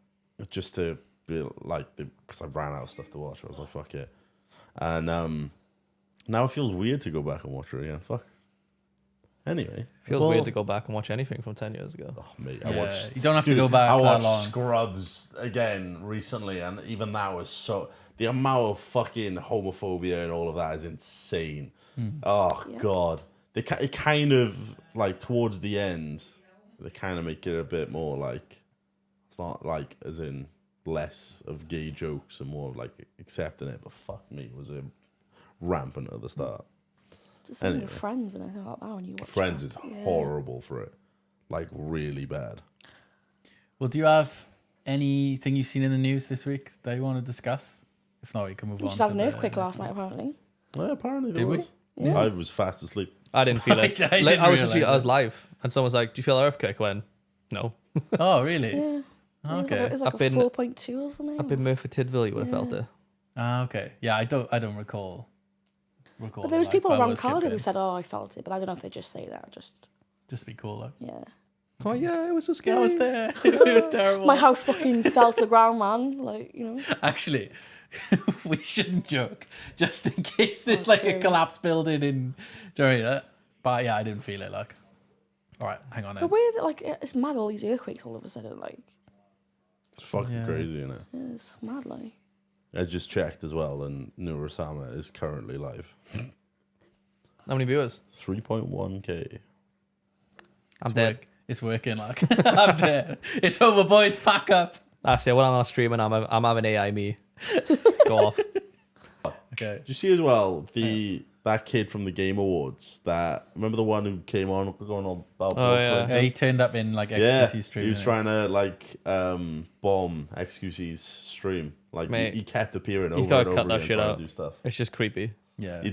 just to be like, because I ran out of stuff to watch, I was like, fuck it, and now it feels weird to go back and watch it again. Fuck. Anyway, Feels well, weird to go back and watch anything from 10 years ago. Oh, mate, Yeah, I watched. you don't have to go back I that watched long. Scrubs again recently, and even that was so. The amount of fucking homophobia and all of that is insane. Oh Yeah. god, it kind of like towards the end, they kind of make it a bit more like it's not like as in less of gay jokes and more of like accepting it. But fuck me, was it rampant at the start? It's the same Anyway. with Friends and everything like that when you watch Friends that. is Yeah. horrible for it, like really bad. Well, do you have anything you've seen in the news this week that you want to discuss? If not, we can move We on. just had to an the earthquake next last night, apparently. Yeah, apparently there Did we? was. Yeah. I was fast asleep. I didn't feel it. I Like, didn't I was realise live, and someone was like, "Do you feel the earthquake?" I went, "No." Oh, really? Yeah. Okay. It was like Up a in- 4.2 or something. Up in Merthyr Tydfil, you would have felt it. Okay. Yeah, I don't recall. But there was people I around was Cardiff who kidding. said, "Oh, I felt it," but I don't know if they just say that. Just Just to be cool, like. yeah. Oh yeah, it was so Yeah, scary. I was there. It was terrible. My house fucking fell to the ground, man. Like, you know. Actually, we shouldn't joke, just in case there's That's like a true. collapsed building in Jarina. But yeah, I didn't feel it. Like, all right, hang on. But Then. weird, like, it's mad. All these earthquakes all of a sudden, like, It's fucking Yeah. crazy, isn't it? it's mad, like. I just checked as well, and Nurasama is currently live. How many viewers? 3.1k. I'm It's dead. It's working. Like, I'm dead. It's over, boys. Pack up. I say when I'm not streaming, I'm having AI me. Go off. Okay. Did you see as well that kid from the Game Awards? That remember the one who came on going on about Bill yeah. Clinton? Yeah, he turned up in like Yeah, XQC stream. he was trying to like bomb XQC's stream. Like Mate, he kept appearing he's over gotta and over cut that again shit trying out. to do stuff. It's just creepy. Yeah. He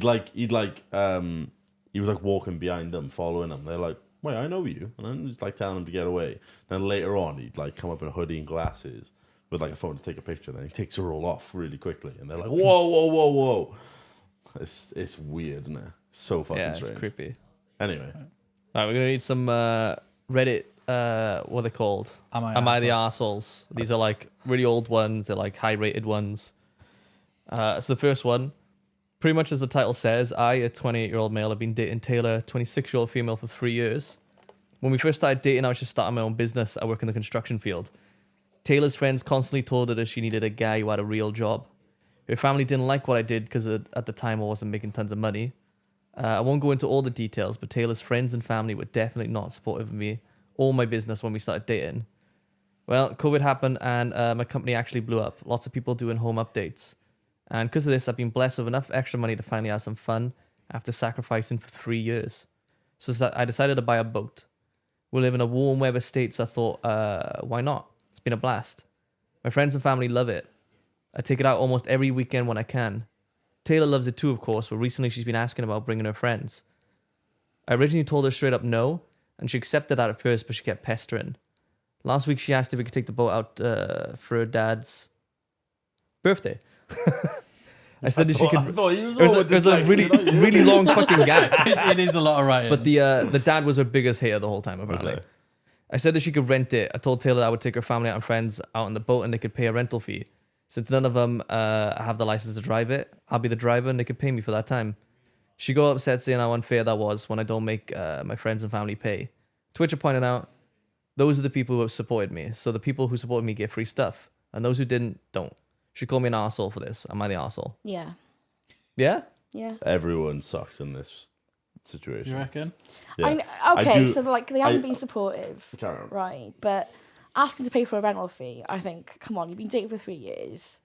was like walking behind them, following them. They're like, "Wait, I know you," and then just like telling them to get away. Then later on, he'd like come up in a hoodie and glasses with like a phone to take a picture. Then he takes her all off really quickly, and they're like, "Whoa, whoa, whoa, whoa!" It's weird, isn't it? So fucking Yeah, strange. it's creepy. Anyway, All right, we're gonna need some Reddit. What are they called? Am I the arsehole? arseholes? These are like really old ones. They're like high-rated ones. So the first one, pretty much as the title says, I, a 28-year-old male, have been dating Taylor, a 26-year-old female, for 3 years. When we first started dating, I was just starting my own business. I work in the construction field. Taylor's friends constantly told her that she needed a guy who had a real job. Her family didn't like what I did because at the time I wasn't making tons of money. I won't go into all the details, but Taylor's friends and family were definitely not supportive of me or my business when we started dating. Well, COVID happened and my company actually blew up. Lots of people doing home updates. And because of this, I've been blessed with enough extra money to finally have some fun after sacrificing for 3 years. So I decided to buy a boat. We live in a warm weather state, so I thought, why not? It's been a blast. My friends and family love it. I take it out almost every weekend when I can. Taylor loves it too, of course, but recently she's been asking about bringing her friends. I originally told her straight up no, and she accepted that at first, but she kept pestering. Last week she asked if we could take the boat out for her dad's birthday. I said that she could. I thought he was There's a really, really long fucking gap. It is a lot of writing. But the dad was her biggest hater the whole time, apparently. Okay. I said that she could rent it. I told Taylor I would take her family out and friends out on the boat and they could pay a rental fee. Since none of them have the license to drive it, I'll be the driver and they could pay me for that time. She got upset saying how unfair that was when I don't make my friends and family pay. To which I pointed out, those are the people who have supported me. So the people who supported me get free stuff. And those who didn't, don't. She called me an arsehole for this. Am I the arsehole? Yeah. Yeah? Yeah. Everyone sucks in this you situation. reckon? Yeah. Okay, do- so like they haven't I- been supportive, Carry on. right? But asking to pay for a rental fee, I think, come on, you've been dating for 3 years.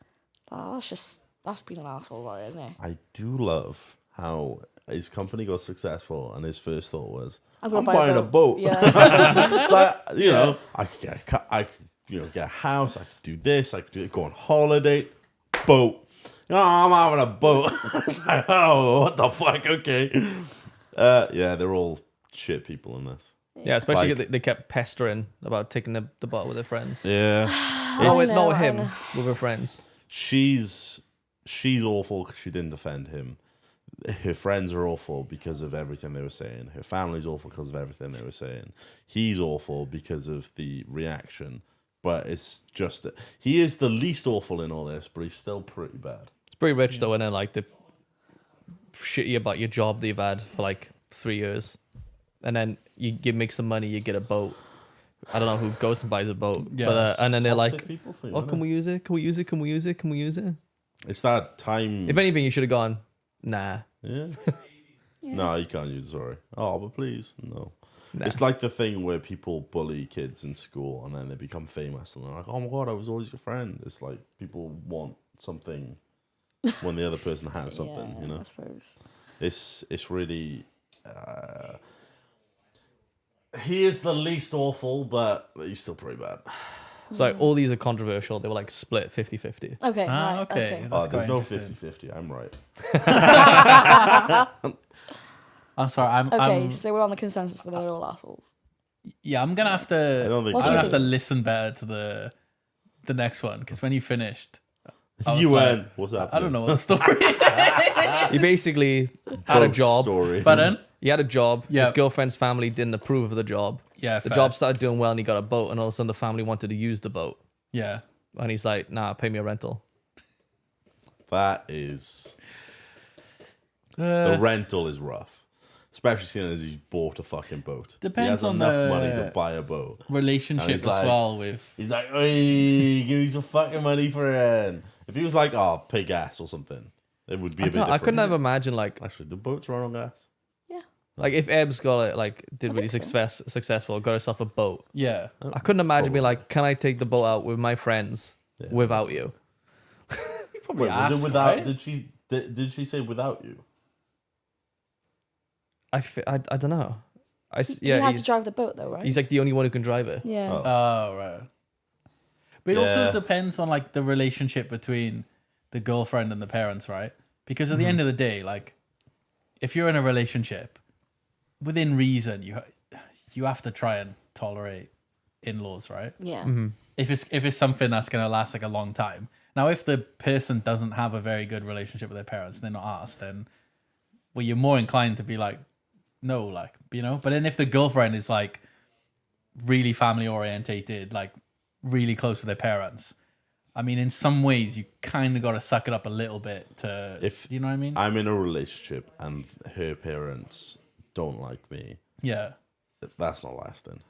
That's been an asshole, right, isn't it? I do love how his company got successful, and his first thought was, I'm "I'm gonna buy buying a a boat." Yeah. It's like, you know, I could get a house. I could do this. I could go on holiday. Boat. Oh, I'm having a boat. It's like, oh, what the fuck? Okay. Yeah, they're all shit people in this. Yeah, especially Like- they kept pestering about taking the boat with her friends. Yeah. No, I know, not with I him, know. with her friends. She's awful because she didn't defend him. Her friends are awful because of everything they were saying. Her family's awful because of everything they were saying. He's awful because of the reaction. But it's just he is the least awful in all this, but he's still pretty bad. It's pretty rich though, and then like the shitty about your job that you've had for like 3 years, and then you make some money, you get a boat. I don't know who goes and buys a boat, Yeah, but and then they're Toxic like, people thing, "Oh, isn't can it? we use it? Can we use it? Can we use it? Can we use it?" It's that time. If anything, you should have gone, "Nah." Yeah. No, you can't use sorry. Oh, but please, no. Nah. It's like the thing where people bully kids in school and then they become famous and they're like, "Oh my god, I was always your friend." It's like people want something when the other person has something, Yeah, you know. I suppose. It's really. He is the least awful, but he's still pretty bad. So like, all these are controversial. They were like split 50-50. Okay. Ah, right, okay. Oh, That's there's quite no interesting. 50-50. I'm right. I'm sorry. Okay, so we're on the consensus that they're all assholes. Yeah, I'm gonna have I to. don't think. What I'm do gonna you have to think? listen better to the next one because when you finished, I was You like, went. What's that? I don't know what the story is. He basically had a job. Story. But then, He had a job. Yeah. His girlfriend's family didn't approve of the job. yeah, The fair. job started doing well, and he got a boat. And all of a sudden, the family wanted to use the boat, Yeah. and he's like, "Nah, pay me a rental." That is the rental is rough, especially seeing as he's bought a fucking boat. Depends he has on enough the money to buy a boat. Relationship And he's as like- well with. He's like, "Oi, give me some fucking money for it." If he was like, "Oh, pay gas or something," it would be a bit different. I couldn't ever imagine like Actually, the boats run on gas. if Ebbs got it, like did really think so. successful, got herself a boat. Yeah. I couldn't imagine being Probably. like, "Can I take the boat out with my friends without you?" Wait, was asked, it without? right? Did she say without you? I don't know. He had to he's, drive the boat though, right? he's like the only one who can drive it. Yeah. Oh. Oh, right. But it also Yeah. depends on like the relationship between the girlfriend and the parents, right? Because at the end of the day, like if you're in a relationship, within reason, you have to try and tolerate in-laws, right? Yeah. If it's something that's gonna last like a long time. Now, if the person doesn't have a very good relationship with their parents, they're not asked, then well, you're more inclined to be like, no, like, you know. But then if the girlfriend is like really family orientated, like really close to their parents, I mean, in some ways, you kind of got to suck it up a little bit to, If you know what I mean? I'm in a relationship and her parents don't like me, Yeah. that's not lasting.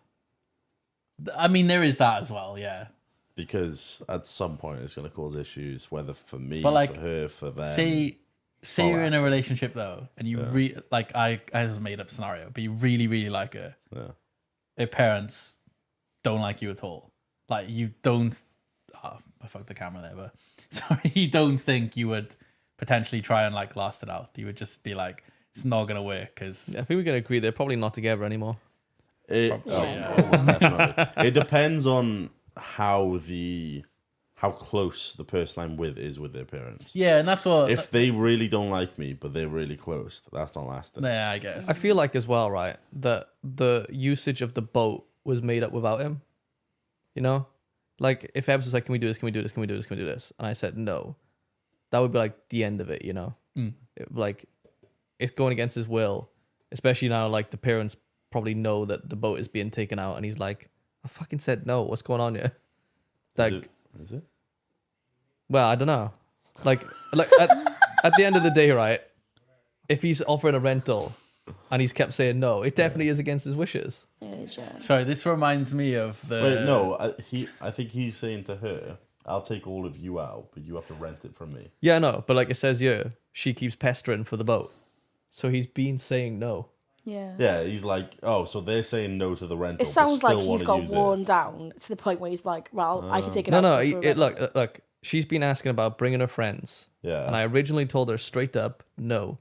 I mean, there is that as well, yeah. Because at some point it's going to cause issues, whether for me, But, like, for her, for them. Say not you're in a lasting. relationship though, and you like I just made up scenario, but you really, really like her. Yeah. Her parents don't like you at all. Like you don't. Oh, I fucked the camera there, but sorry, you don't think you would potentially try and like last it out. You would just be like, it's not gonna work because I think we can agree they're probably not together anymore. Almost definitely. It depends on how close the person I'm with is with their parents. yeah, and that's what. If they really don't like me, but they're really close, that's not lasting. Yeah, I guess. I feel like as well, right, that the usage of the boat was made up without him. You know? Like if Ebbs was like, "Can we do this? Can we do this? Can we do this? Can we do this?" And I said no, that would be like the end of it, you know? Like it's going against his will, especially now like the parents probably know that the boat is being taken out and he's like, "I fucking said no, what's going on here?" Like Is it? well, I don't know. Like at the end of the day, right? If he's offering a rental and he's kept saying no, it definitely is against his wishes. It is, yeah. Sorry, this reminds me of the. Wait, no. I think he's saying to her, "I'll take all of you out, but you have to rent it from me." Yeah, no, but like it says here, she keeps pestering for the boat. So he's been saying no. Yeah. Yeah, he's like, "Oh, so they're saying no to the rental." It sounds but like still he's wanna got use worn down to the point where he's like, "Well, I can take it No, out." no, for a rental." look, she's been asking about bringing her friends. Yeah. And I originally told her straight up no.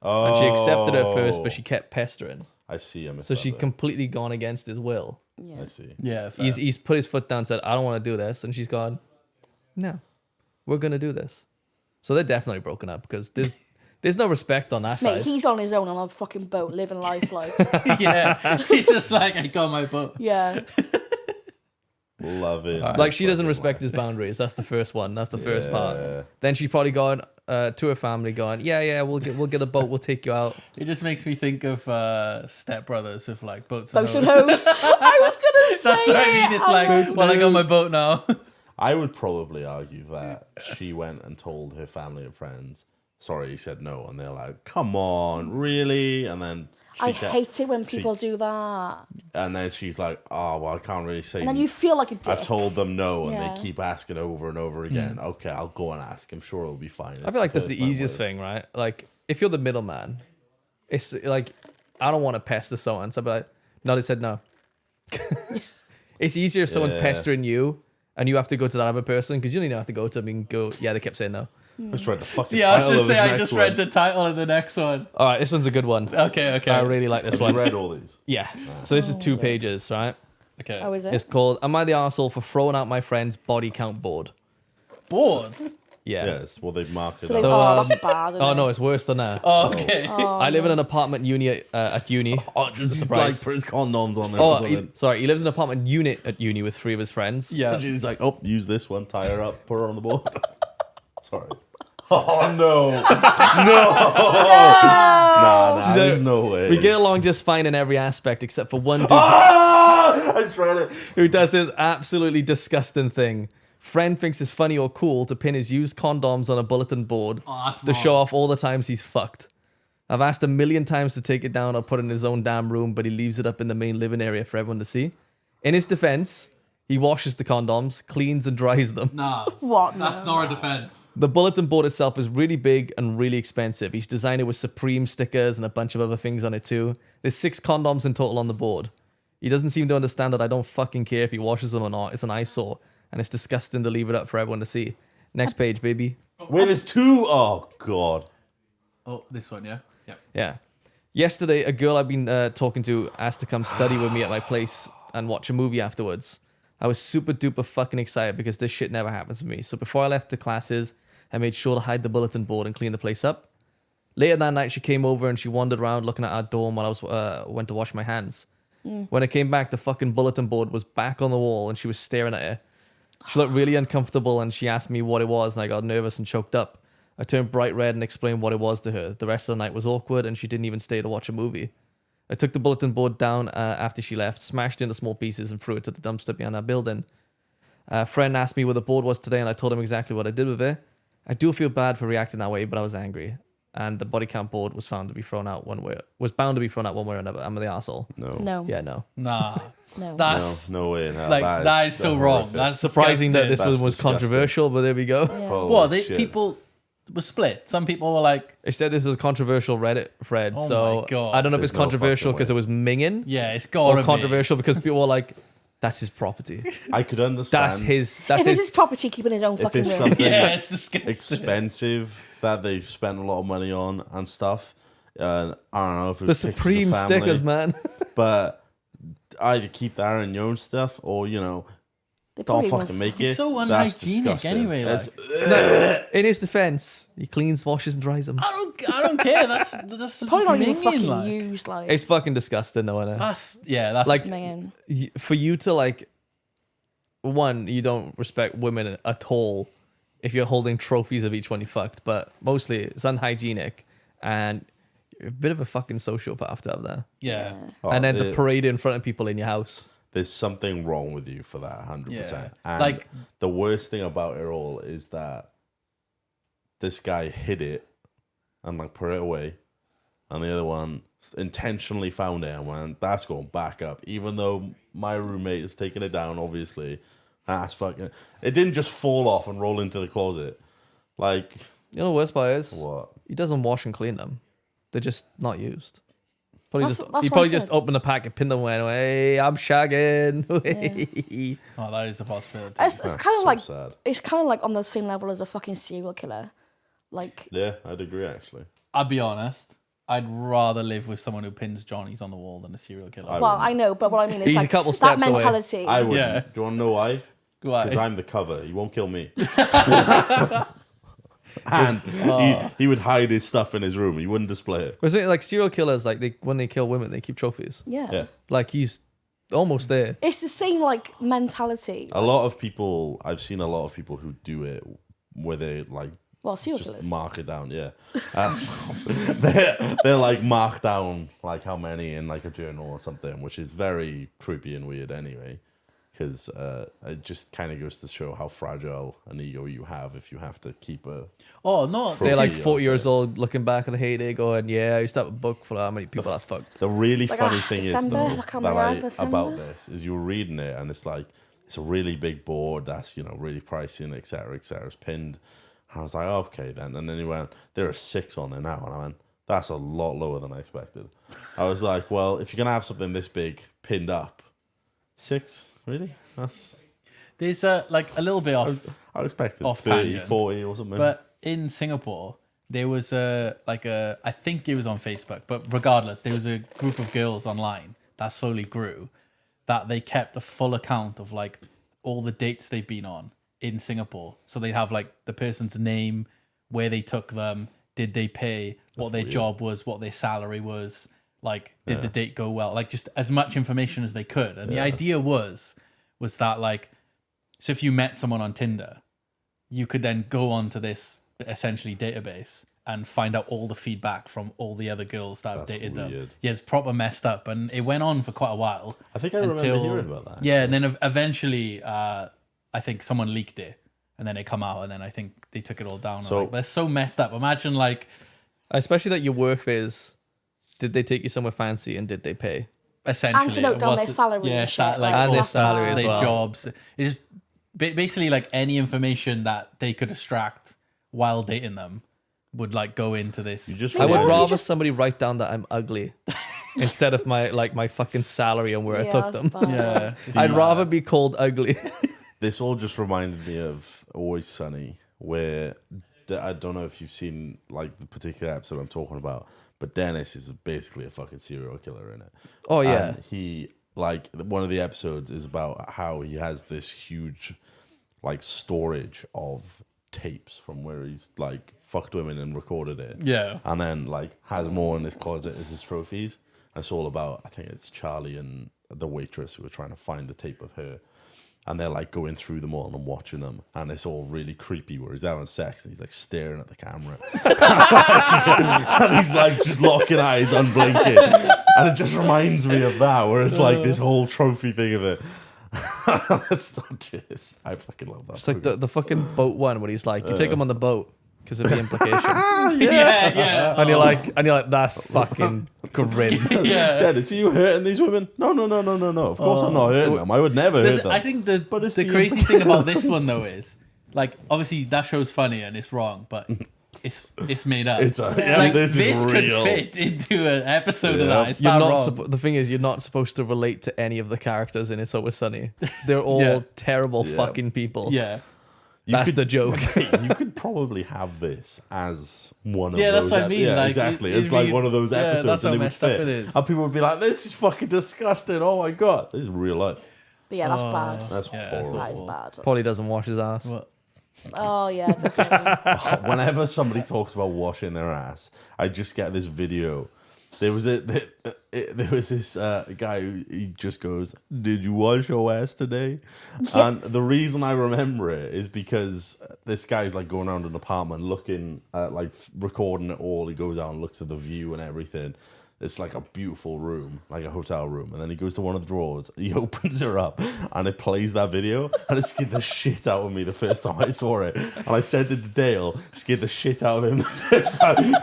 Oh, And she accepted it first, but she kept pestering. I see. I missed So that she bit. completely gone against his will. Yeah. I see. Yeah, fair. He's put his foot down and said, "I don't want to do this." And she's gone, "No, we're going to do this." So they're definitely broken up because there's no respect on that Mate, side. he's on his own on a fucking boat, living life like. yeah, he's just like, I got my boat. Yeah. Love it. Like she doesn't respect his boundaries. That's the first one. That's the first Yeah. part. Then she's probably gone to her family, going, "Yeah, we'll get a boat. We'll take you out." It just makes me think of Step Brothers with like boats Boats and and hoes. hoes. I was gonna say That's what I mean. It's like, Boats and well, I got my hoes. boat now. I would probably argue that she went and told her family and friends, "Sorry, he said no," and they're like, "Come on, really?" And then I hate it when she- people do that. And then she's like, "Oh, well, I can't really say." And then you feel like a dick. I've told them no, and Yeah. they keep asking over and over again. Okay, I'll go and ask. I'm sure it'll be fine. I feel like that's the easiest thing, right? Like if you're the middleman, it's like I don't want to pester someone, so I'd be like, "No, they said no." It's easier if someone's Yeah. pestering you and you have to go to that other person because you don't even have to go to them. You can go, "Yeah, they kept saying no." Let's read the fucking Yeah, I was title just of this saying, I next just one. read the title of the next one. All right, this one's a good one. Okay. I really like this You one. read all these. Yeah. So this is 2 pages, right? Okay. Oh, is it? It's called "Am I the Arsehole for Throwing Out My Friend's Body Count Board?" Bored. Yeah. Yes, well, they've marked it So, up. So, that's bad. Isn't Oh it? no, it's worse than that. Oh, okay. I live in an apartment unit at uni. Oh, does he Surprise. like put his condoms on there or Oh, something? sorry. He lives in an apartment unit at uni with 3 of his friends. Yeah. He's like, oh, use this one, tie her up, put her on the board. Sorry. Oh, no. Nah, there's no way. We get along just fine in every aspect except for one dude I tried it. who does this absolutely disgusting thing. Friend thinks it's funny or cool to pin his used condoms on a bulletin board Oh, that's to wrong. show off all the times he's fucked. I've asked a million times to take it down or put it in his own damn room, but he leaves it up in the main living area for everyone to see. In his defense, he washes the condoms, cleans and dries them. Nah. What? That's No. not a defense. The bulletin board itself is really big and really expensive. He's designed it with Supreme stickers and a bunch of other things on it too. There's 6 condoms in total on the board. He doesn't seem to understand that I don't fucking care if he washes them or not. It's an eyesore, and it's disgusting to leave it up for everyone to see. Next page, baby. Wait, there's 2? Oh, God. Oh, this one, yeah? Yeah. Yeah. Yesterday, a girl I've been talking to asked to come study with me at my place and watch a movie afterwards. I was super duper fucking excited because this shit never happens to me. So before I left to classes, I made sure to hide the bulletin board and clean the place up. Later that night, she came over and she wandered around looking at our dorm while I was went to wash my hands. When I came back, the fucking bulletin board was back on the wall and she was staring at it. She looked really uncomfortable and she asked me what it was and I got nervous and choked up. I turned bright red and explained what it was to her. The rest of the night was awkward and she didn't even stay to watch a movie. I took the bulletin board down after she left, smashed it into small pieces and threw it to the dumpster behind our building. A friend asked me where the board was today and I told him exactly what I did with it. I do feel bad for reacting that way, but I was angry. And the body count board was bound to be thrown out one way or another. Am I the asshole? No. No. Yeah, no. Nah. No. That's No way in hell. like that is so wrong. horrific. That's Surprising that this disgusting. one was disgusting. controversial, but there we go. Yeah. Holy Well, they shit. people were split. Some people were like, It said this is a controversial Reddit thread, Oh so my God. I don't know if There's it's no controversial fucking because it was minging "Yeah, it's gotta or be." controversial because people were like, "That's his property. I could understand. That's his. If That's it's his his." property, keep it in his own If fucking it's room. something Yeah, it's disgusting. expensive that they've spent a lot of money on and stuff. I don't know if it The was pictures of Supreme family, stickers, man. but either keep that in your own stuff or They don't probably fucking won't- make it. It's so That's unhygienic disgusting. anyway, It's- In his defense, he cleans, washes, and dries them. I don't care. That's just Probably not even minging, fucking like. used. Like, It's fucking disgusting, though, innit? That's Like- minging. For you to like, one, you don't respect women at all if you're holding trophies of each one you fucked, but mostly it's unhygienic and you're a bit of a fucking sociopath to have that. yeah. Oh, And then to it- parade in front of people in your house. there's something wrong with you for that 100%. Yeah. And Like- the worst thing about it all is that this guy hid it and like put it away, and the other one intentionally found it and went, that's going back up, even though my roommate has taken it down. Obviously, that's fucking. It didn't just fall off and roll into the closet. Like You know the worst part is? what? He doesn't wash and clean them. They're just not used. Probably That's just, what he I probably said. just opened the pack and pinned them away and went, hey, I'm shagging. Oh, that is a possibility. It's That's kind of so like sad. it's kind of like on the same level as a fucking serial killer. Like, Yeah, I'd agree actually. I'll be honest. I'd rather live with someone who pins Johnnies on the wall than a serial killer. I well, wouldn't. I know, but what I mean is He's a like couple that steps away. mentality. I wouldn't. Yeah. Do you want to know why? Why? Because I'm the cover. He won't kill me. And he would hide his stuff in his room. He wouldn't display it. Was it like serial killers, like when they kill women, they keep trophies? Yeah. Yeah. Like he's almost there. It's the same like mentality. A lot of people, I've seen a lot of people who do it where they like Well, serial just killers. mark it down. Yeah. They're like mark down like how many in like a journal or something, which is very creepy and weird anyway. Because it just kind of goes to show how fragile an ego you have if you have to keep a. Oh no, They're like Trophy 40 of years it. old, looking back at the heyday, going, "Yeah, I used to have a book for how many people I fucked." The really Like, funny thing December, is though like, on that my eyes, December. about this is you're reading it and it's like it's a really big board that's really pricey and etc. It's pinned. And I was like, okay then, and then he went, there are 6 on there now, and I went, that's a lot lower than I expected. I was like, well, if you're gonna have something this big pinned up, 6 really? That's there's like a little bit off. I expected Off 30, tangent. 40 or something. But in Singapore, there was I think it was on Facebook, but regardless, there was a group of girls online that slowly grew, that they kept a full account of like all the dates they've been on in Singapore. So they'd have like the person's name, where they took them, did they pay, what their job was, what their salary was, like did the date go well, like just as much information as they could. And the idea was that like, so if you met someone on Tinder, you could then go onto this essentially database and find out all the feedback from all the other girls that have dated them. Yeah, it's proper messed up, and it went on for quite a while. I think I remember hearing about that. Yeah, and then eventually, I think someone leaked it, and then it come out, and then I think they took it all down. So like, they're so messed up. Imagine like, especially that your worth is, did they take you somewhere fancy and did they pay? Essentially, And to note down their salary. Yeah, like, and all their salary as their well. jobs. It's just basically like any information that they could extract while dating them would like go into this. I would rather somebody write down that I'm ugly instead of my fucking salary and where I took them. Yeah, I'd rather be called ugly. This all just reminded me of Always Sunny, where I don't know if you've seen like the particular episode I'm talking about, but Dennis is basically a fucking serial killer in it. Oh yeah. And he, like, one of the episodes is about how he has this huge like storage of tapes from where he's like fucked women and recorded it. Yeah. And then like has more in his closet as his trophies. And it's all about, I think it's Charlie and the waitress who are trying to find the tape of her. And they're like going through them all and watching them. And it's all really creepy where he's having sex and he's like staring at the camera. And he's like just locking eyes, unblinking. And it just reminds me of that, where it's like this whole trophy thing of it. It's not just, I fucking love that. It's like the fucking boat one where he's like, you take him on the boat because of the implication. yeah. And you're like, that's fucking grim. Yeah. Dennis, are you hurting these women? No. Of course I'm not hurting them. I would never hurt them. I think the it's the the crazy thing about this one though is, like, obviously that show's funny and it's wrong, but it's made up. It's like, this is could real. fit into an episode of that. It's You're not not wrong. the thing is, you're not supposed to relate to any of the characters in It's Always Sunny. They're all Yeah. terrible Yeah. fucking people. Yeah. That's the joke. You could probably have this as one of Yeah, those. that's what I mean, Yeah, like, exactly. it'd It's like be- one of those yeah, episodes, that's how and it would messed up fit. it is. And people would be like, "This is fucking disgusting. Oh my god, this is real life. But yeah, that's bad. That's Yeah, horrible." That is awful. bad. Paulie doesn't wash his ass. What? Oh yeah, definitely. Whenever somebody talks about washing their ass, I just get this video. There was this guy who he just goes, "Did you wash your ass today?" And the reason I remember it is because this guy's like going around an apartment looking at like recording it all. He goes out and looks at the view and everything. It's like a beautiful room, like a hotel room. And then he goes to one of the drawers, he opens her up, and it plays that video. And it scared the shit out of me the first time I saw it. And I said it to Dale, scared the shit out of him the first time.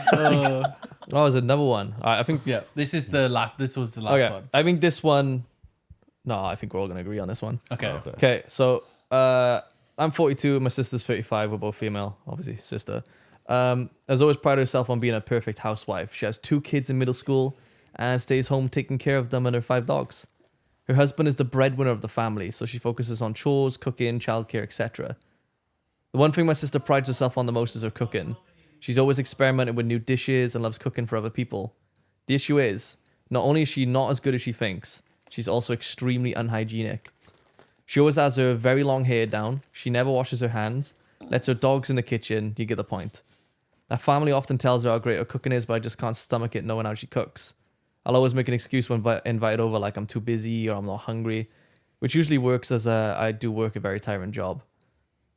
Oh, there's another one. I think. Yeah. This was the last Okay. one. I think this one. No, I think we're all gonna agree on this one. Okay. Okay, so I'm 42. My sister's 35. We're both female, obviously sister. Has always prided herself on being a perfect housewife. She has 2 kids in middle school and stays home taking care of them and her 5 dogs. Her husband is the breadwinner of the family, so she focuses on chores, cooking, childcare, etc. The one thing my sister prides herself on the most is her cooking. She's always experimented with new dishes and loves cooking for other people. The issue is, not only is she not as good as she thinks, she's also extremely unhygienic. She always has her very long hair down, she never washes her hands, lets her dogs in the kitchen, you get the point. Her family often tells her how great her cooking is, but I just can't stomach it knowing how she cooks. I'll always make an excuse when invited over, like I'm too busy or I'm not hungry, which usually works as I do work a very tiring job.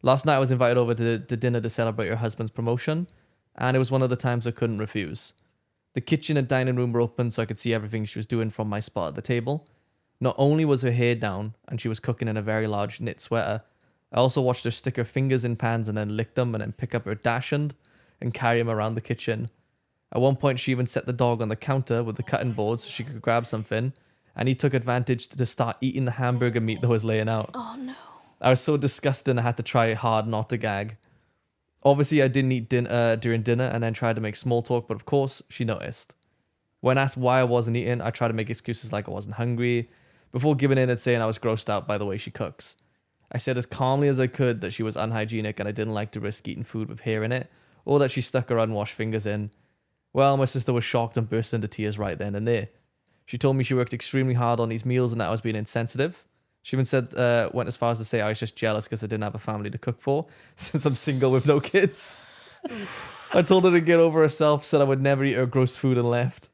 Last night I was invited over to dinner to celebrate her husband's promotion, and it was one of the times I couldn't refuse. The kitchen and dining room were open so I could see everything she was doing from my spot at the table. Not only was her hair down and she was cooking in a very large knit sweater, I also watched her stick her fingers in pans and then lick them and then pick up her dachshund and carry him around the kitchen. At one point she even set the dog on the counter with the cutting board so she could grab something, and he took advantage to start eating the hamburger meat that was laying out. Oh no. I was so disgusted and I had to try hard not to gag. Obviously, I didn't eat during dinner and then tried to make small talk, but of course, she noticed. When asked why I wasn't eating, I tried to make excuses like I wasn't hungry, before giving in and saying I was grossed out by the way she cooks. I said as calmly as I could that she was unhygienic and I didn't like to risk eating food with hair in it, or that she stuck her unwashed fingers in. Well, my sister was shocked and burst into tears right then and there. She told me she worked extremely hard on these meals and that I was being insensitive. She even said, went as far as to say I was just jealous because I didn't have a family to cook for since I'm single with no kids. I told her to get over herself, said I would never eat her gross food and left.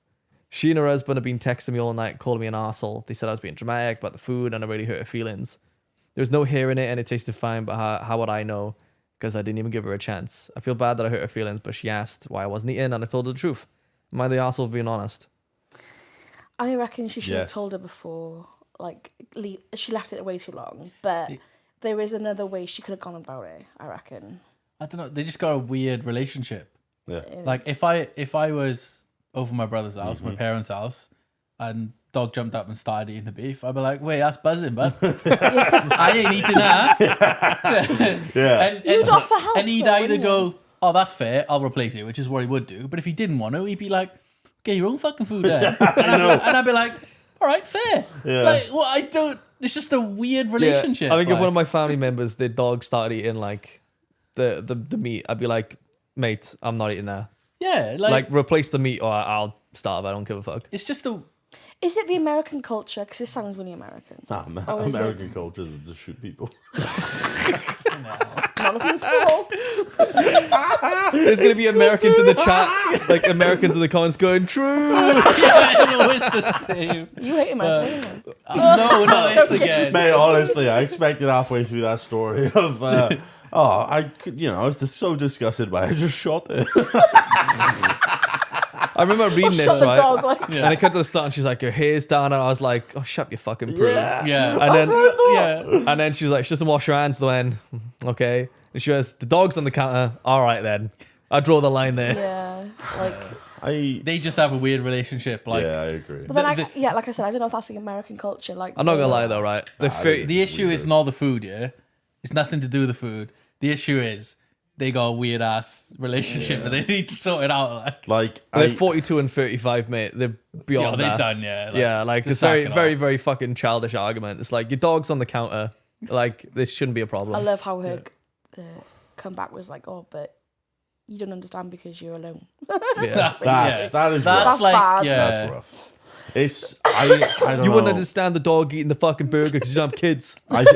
She and her husband have been texting me all night, calling me an arsehole. They said I was being dramatic about the food and I really hurt her feelings. There was no hair in it and it tasted fine, but how would I know? Because I didn't even give her a chance. I feel bad that I hurt her feelings, but she asked why I wasn't eating and I told her the truth. Am I the arsehole for being honest? I reckon she should have Yes. told her before. Like, she left it way too long. But there is another way she could have gone about it, I reckon. I don't know. They just got a weird relationship. Yeah. It Like is. if I was over my brother's house, my parents' house, and dog jumped up and started eating the beef, I'd be like, wait, that's buzzing, bud. I ain't eating that. Yeah. And You'd offer help, and he'd though, either wouldn't go, oh, that's fair, I'll replace it, which is what he would do. But if he didn't want to, he'd be like, get your own fucking food then. And I'd be like, all right, fair. Yeah. Like, well, I don't. It's just a weird relationship. Yeah. I think if like- one of my family members, their dog started eating like the meat, I'd be like, mate, I'm not eating that. yeah, Like replace the meat or I'll starve. I don't give a fuck. it's just a. Is it the American culture? Because this sounds really American. Nah, Or is American culture is to shoot people. None of them's cool. There's gonna be Americans in the chat, like Americans in the comments going, true. I know it's the same. You hate American, don't you? No, it's again. Mate, honestly, I expected halfway through that story of, I was just so disgusted by it. I just shot it. I remember reading this, Shot the right? dog, like, Yeah. And I cut to the start and she's like, your hair's down. And I was like, oh, shut your fucking prudes. Yeah. And then, Yeah. and then she was like, she doesn't wash her hands then. Okay. And she goes, the dog's on the counter. All right, then. I draw the line there. yeah. Like, They just have a weird relationship. Like yeah, I agree. but then, The- like I said, I don't know if that's the American culture. Like, I'm not going to lie, though, right? The Nah, fir- the issue is not the food, yeah. It's nothing to do with the food. The issue is they got a weird ass relationship and they need to sort it out. Like, they're 42 and 35, mate. They're beyond they're that. done, yeah. Yeah, like just it's very, sack it very, off. very fucking childish argument. It's like, your dog's on the counter. Like, this shouldn't be a I problem. love how her comeback was like, oh, but you don't understand because you're alone. Yeah. That's That is That's rough. like bad. yeah. That's rough. It's I don't You know. wouldn't understand the dog eating the fucking burger because you don't have kids. I, Yeah,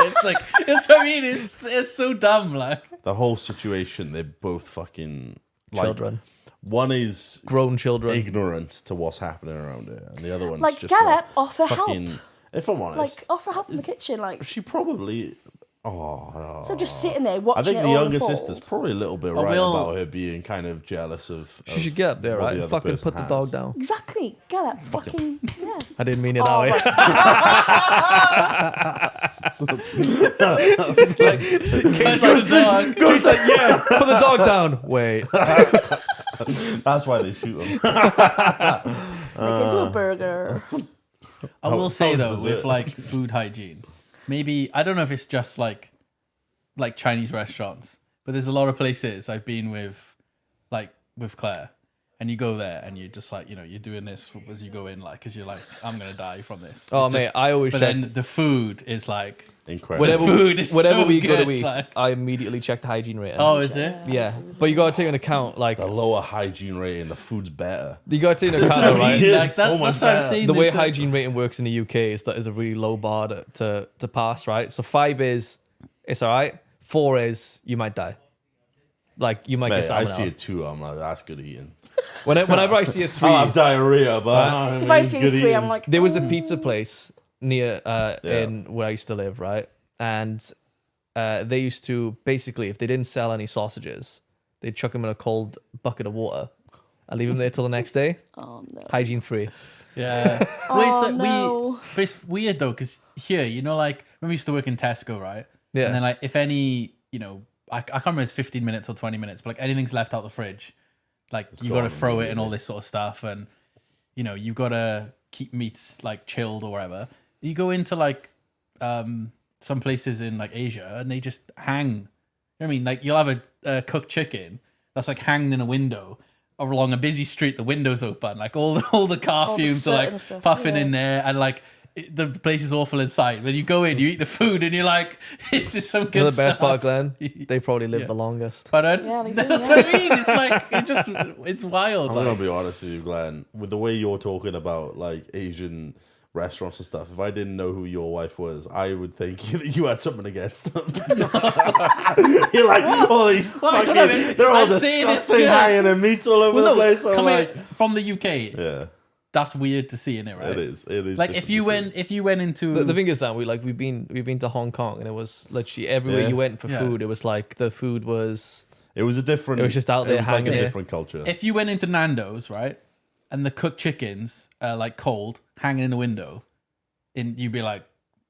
it's like it's what I mean. It's so dumb. Like the whole situation. They're both fucking like, Children. One is Grown children. ignorant to what's happening around it, and the other one's Like, just get like, up, offer fucking. help. If I'm honest, Like, offer help in the kitchen. Like, she probably. Oh, so just sitting there watching I think it the all younger unfold. sister's probably a little bit I right will- about her being kind of jealous of. She should get up there, what right? the And other fucking person put the has. dog down. Exactly. Get up. Fucking, yeah. I didn't mean it that Oh, way. dog. She's like, yeah, put the dog down. Wait. That's why they shoot him. Make it into a burger. I will say how's though, dessert? with like food hygiene, maybe I don't know if it's just like Chinese restaurants, but there's a lot of places I've been with, like with Claire, and you go there and you're just like, you're doing this as you go in, like, because you're like, I'm gonna die from this. Oh, It's mate, just- I always But check. then the food is like, Incredible. Whenever, food is whenever so we go good, to eat, like- I immediately check the hygiene rating. oh, is it? yeah. But you got to take into account, like, The lower hygiene rating, the food's better. you got to take into account, So right? Yeah, like, so much that's what I'm better. saying. The way there's, like- hygiene rating works in the UK is that is a really low bar to pass, right? So 5 is it's all right. 4 is you might die. Like you might Mate, get I salmonella. see it too. I'm like, that's good eating. Whenever I see a 3, I'll have diarrhea, but If I see a 3, I'm like, there was a pizza place near in where I used to live, right? And they used to basically, if they didn't sell any sausages, they'd chuck them in a cold bucket of water and leave them there till the next day. oh no. Hygiene free. Yeah. Oh, Well, it's like no. but it's weird though, because here, like when we used to work in Tesco, right? Yeah. And then like if any, I can't remember if it's 15 minutes or 20 minutes, but like anything's left out the fridge, like you got to gone throw it and all immediately. this sort of stuff, and you've got to keep meats like chilled or whatever. You go into like some places in like Asia and they just hang. You know what I mean? Like you'll have a cooked chicken that's like hanged in a window. Or along a busy street, the window's open, like all the car All the fumes are soot like and stuff, puffing yeah. in there, and like the place is awful inside. When you go in, you eat the food, and you're like, "This is some good You know the best stuff." part, Glenn? They probably live Yeah. the longest. But Yeah, they do, that's yeah. what I mean. It's like it's wild. I'm Like, gonna be honest with you, Glenn. With the way you're talking about like Asian restaurants and stuff, if I didn't know who your wife was, I would think you had something against them. You're like, oh, these fucking, they're all disgusting, hanging their meats all over the place. I'm coming like, from the UK, yeah, that's weird to see, innit, right? it is. Like if you went into The thing is that we've been to Hong Kong, and it was literally everywhere you went for food. It was like the food was. It was a different. It was just out there hanging like a there. different culture. if you went into Nando's, right, and the cooked chickens are like cold, hanging in the window, and you'd be like,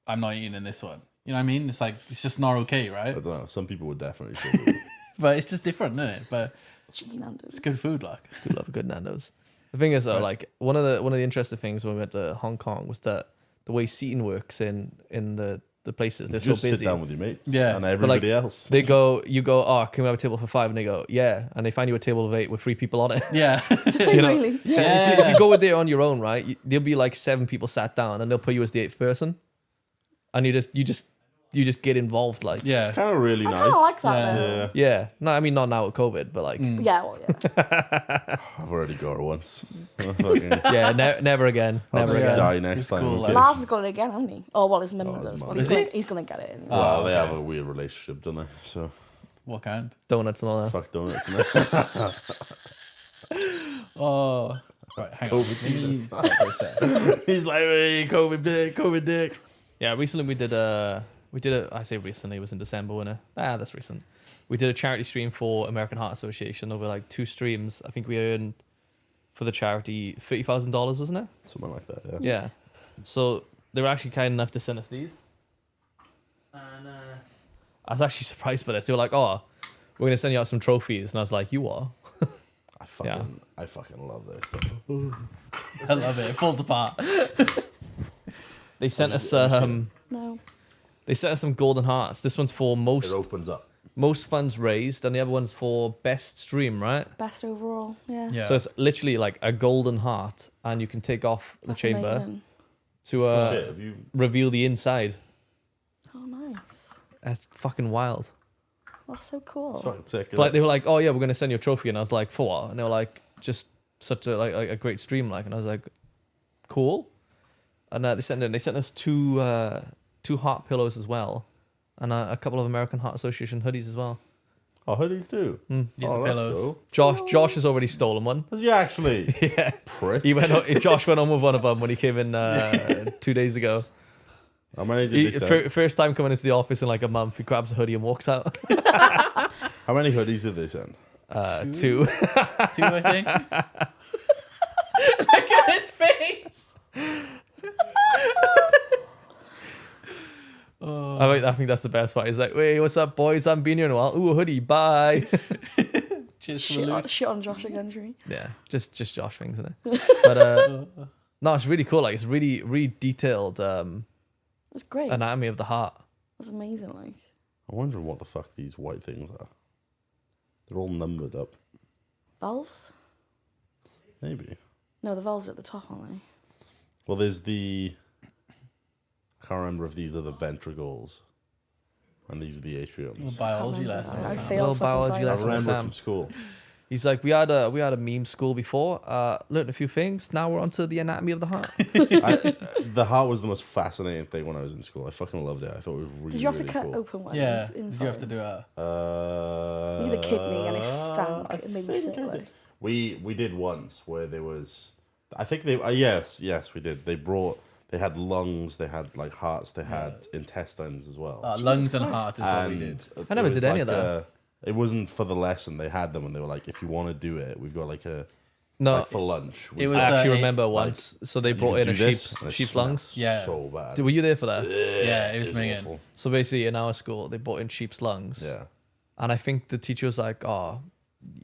I'm not eating in this one. You know what I mean? It's like it's just not okay, right? I don't know. Some people would definitely. Say But it's just different, isn't it? But Chicken Nando's. it's good food, like. Do love a good Nando's. The thing is, though, like one of the interesting things when we went to Hong Kong was that the way seating works in the places, they're so just busy. sit down with your mates. Yeah. And But, everybody like, else. you go, oh, can we have a table for 5? And they go, yeah. And they find you a table of 8 with 3 people on it. Yeah. You know? Really? If you go with there on your own, right, there'll be like 7 people sat down, and they'll put you as the 8th person, and you just get involved, like Yeah. It's kind of really I nice. kind of like that. Yeah. though. Yeah. yeah. No, I mean not now with COVID, but like Yeah, well, yeah. I've already got it once. Fucking- yeah, never again, I'll never just again. die next It's time. cool, who like- cares? Lars has got it again, hasn't he? Oh, well, his mum his does. mum. But Is he's gonna get it. Anyway. Well, they okay. have a weird relationship, don't they? So What kind? Donuts and all that. fuck donuts. innit? Oh. Right, hang on. COVID Let me penis. stop for a sec. He's like, hey, COVID dick. Yeah, recently we did I say recently, it was in December, wasn't it? That's recent. We did a charity stream for American Heart Association over like 2 streams. I think we earned for the charity $30,000, wasn't it? Something like that, yeah. Yeah. So they were actually kind enough to send us these. And I was actually surprised by this. They were like, oh, we're going to send you out some trophies. And I was like, you are? I fucking love this stuff. I love it. It falls apart. They sent us No. they sent us some golden hearts. This one's for It most opens up. funds raised, and the other one's for best stream, right? Best overall. Yeah. Yeah. So it's literally like a golden heart, and you can take off the That's chamber amazing. to Yeah, have you reveal the inside. Oh, nice. That's fucking wild. That's so cool. it's fucking sick. But like, they were like, "Oh yeah, we're gonna send you a trophy," and I was like, "For what?" And they were like, "Just such a great stream, like." And I was like, "Cool." And they sent us 2 heart pillows as well, and a couple of American Heart Association hoodies as well. Oh, hoodies too. Use Oh, the that's pillows. cool. Josh has already stolen one. Has you actually? Yeah, Prick. Josh went on with one of them when he came in 2 days ago. How many did they send? First time coming into the office in like a month, he grabs a hoodie and walks out. How many hoodies did they send? 2. 2, I think. Look at his face. I think that's the best part. He's like, "Wait, what's up, boys? I haven't been here in a while. Ooh, a hoodie, bye." Cheers for the loot. Shit on Josh again, Tree. Yeah, just Josh things, isn't it? But no, it's really cool. Like, it's really detailed That's great. anatomy of the heart. That's amazing. Like, I wonder what the fuck these white things are. They're all numbered up. valves? Maybe. No, the valves are at the top, aren't they? Well, there's the. I can't remember if these are the ventricles, and these are the atriums. Little biology remember lesson. that. I Sam. failed Little biology fucking I lesson. science. remember Sam. from school. He's like, we had a meme school before. Learned a few things. Now we're onto the anatomy of the heart. The heart was the most fascinating thing when I was in school. I fucking loved it. I thought it was really. Did you have to really cut cool. open ones? Yeah. In Did you have to do science? a? You did a kidney and it stank. I It made me think sick. I Like. did. We did once where there was. I think they. Yes, we did. They had lungs. They had like hearts. They had intestines as well. Lungs and Christ. heart is what we did. I never it was did any of that. It wasn't for the lesson. They had them, and they were like, "If you want to do it, we've got like a No, like for lunch." It was, I actually it- remember once. So they You brought could in a do this, and it sheep's smelled lungs. Yeah. so bad. Were you there for that? Yeah, it was It minging. awful. So basically, in our school, they brought in sheep's lungs. Yeah, And I think the teacher was like, "Oh,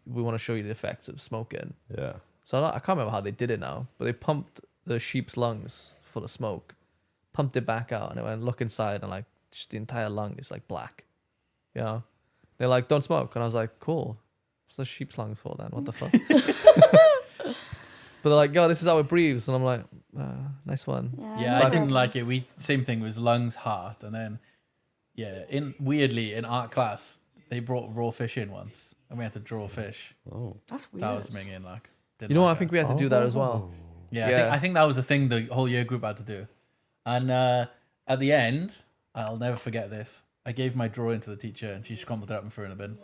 we want to show you the effects of smoking." yeah. So I can't remember how they did it now, but they pumped the sheep's lungs full of smoke, pumped it back out, and it went, look inside, and like just the entire lung is like black. You know? They're like, "Don't smoke," and I was like, "Cool. What's the sheep's lungs for then? What the fuck?" But they're like, "Yo, this is how it breathes," and I'm like, "Nice one." Yeah, I didn't like it. Same thing was lungs, heart, and then weirdly in art class they brought raw fish in once, and we had to draw fish. Oh, That's weird. That was minging. Like, You know what? I think we had to do that as well. Yeah. I think that was the thing the whole year group had to do. And at the end, I'll never forget this. I gave my drawing to the teacher and she scrambled it up and threw it in a bin.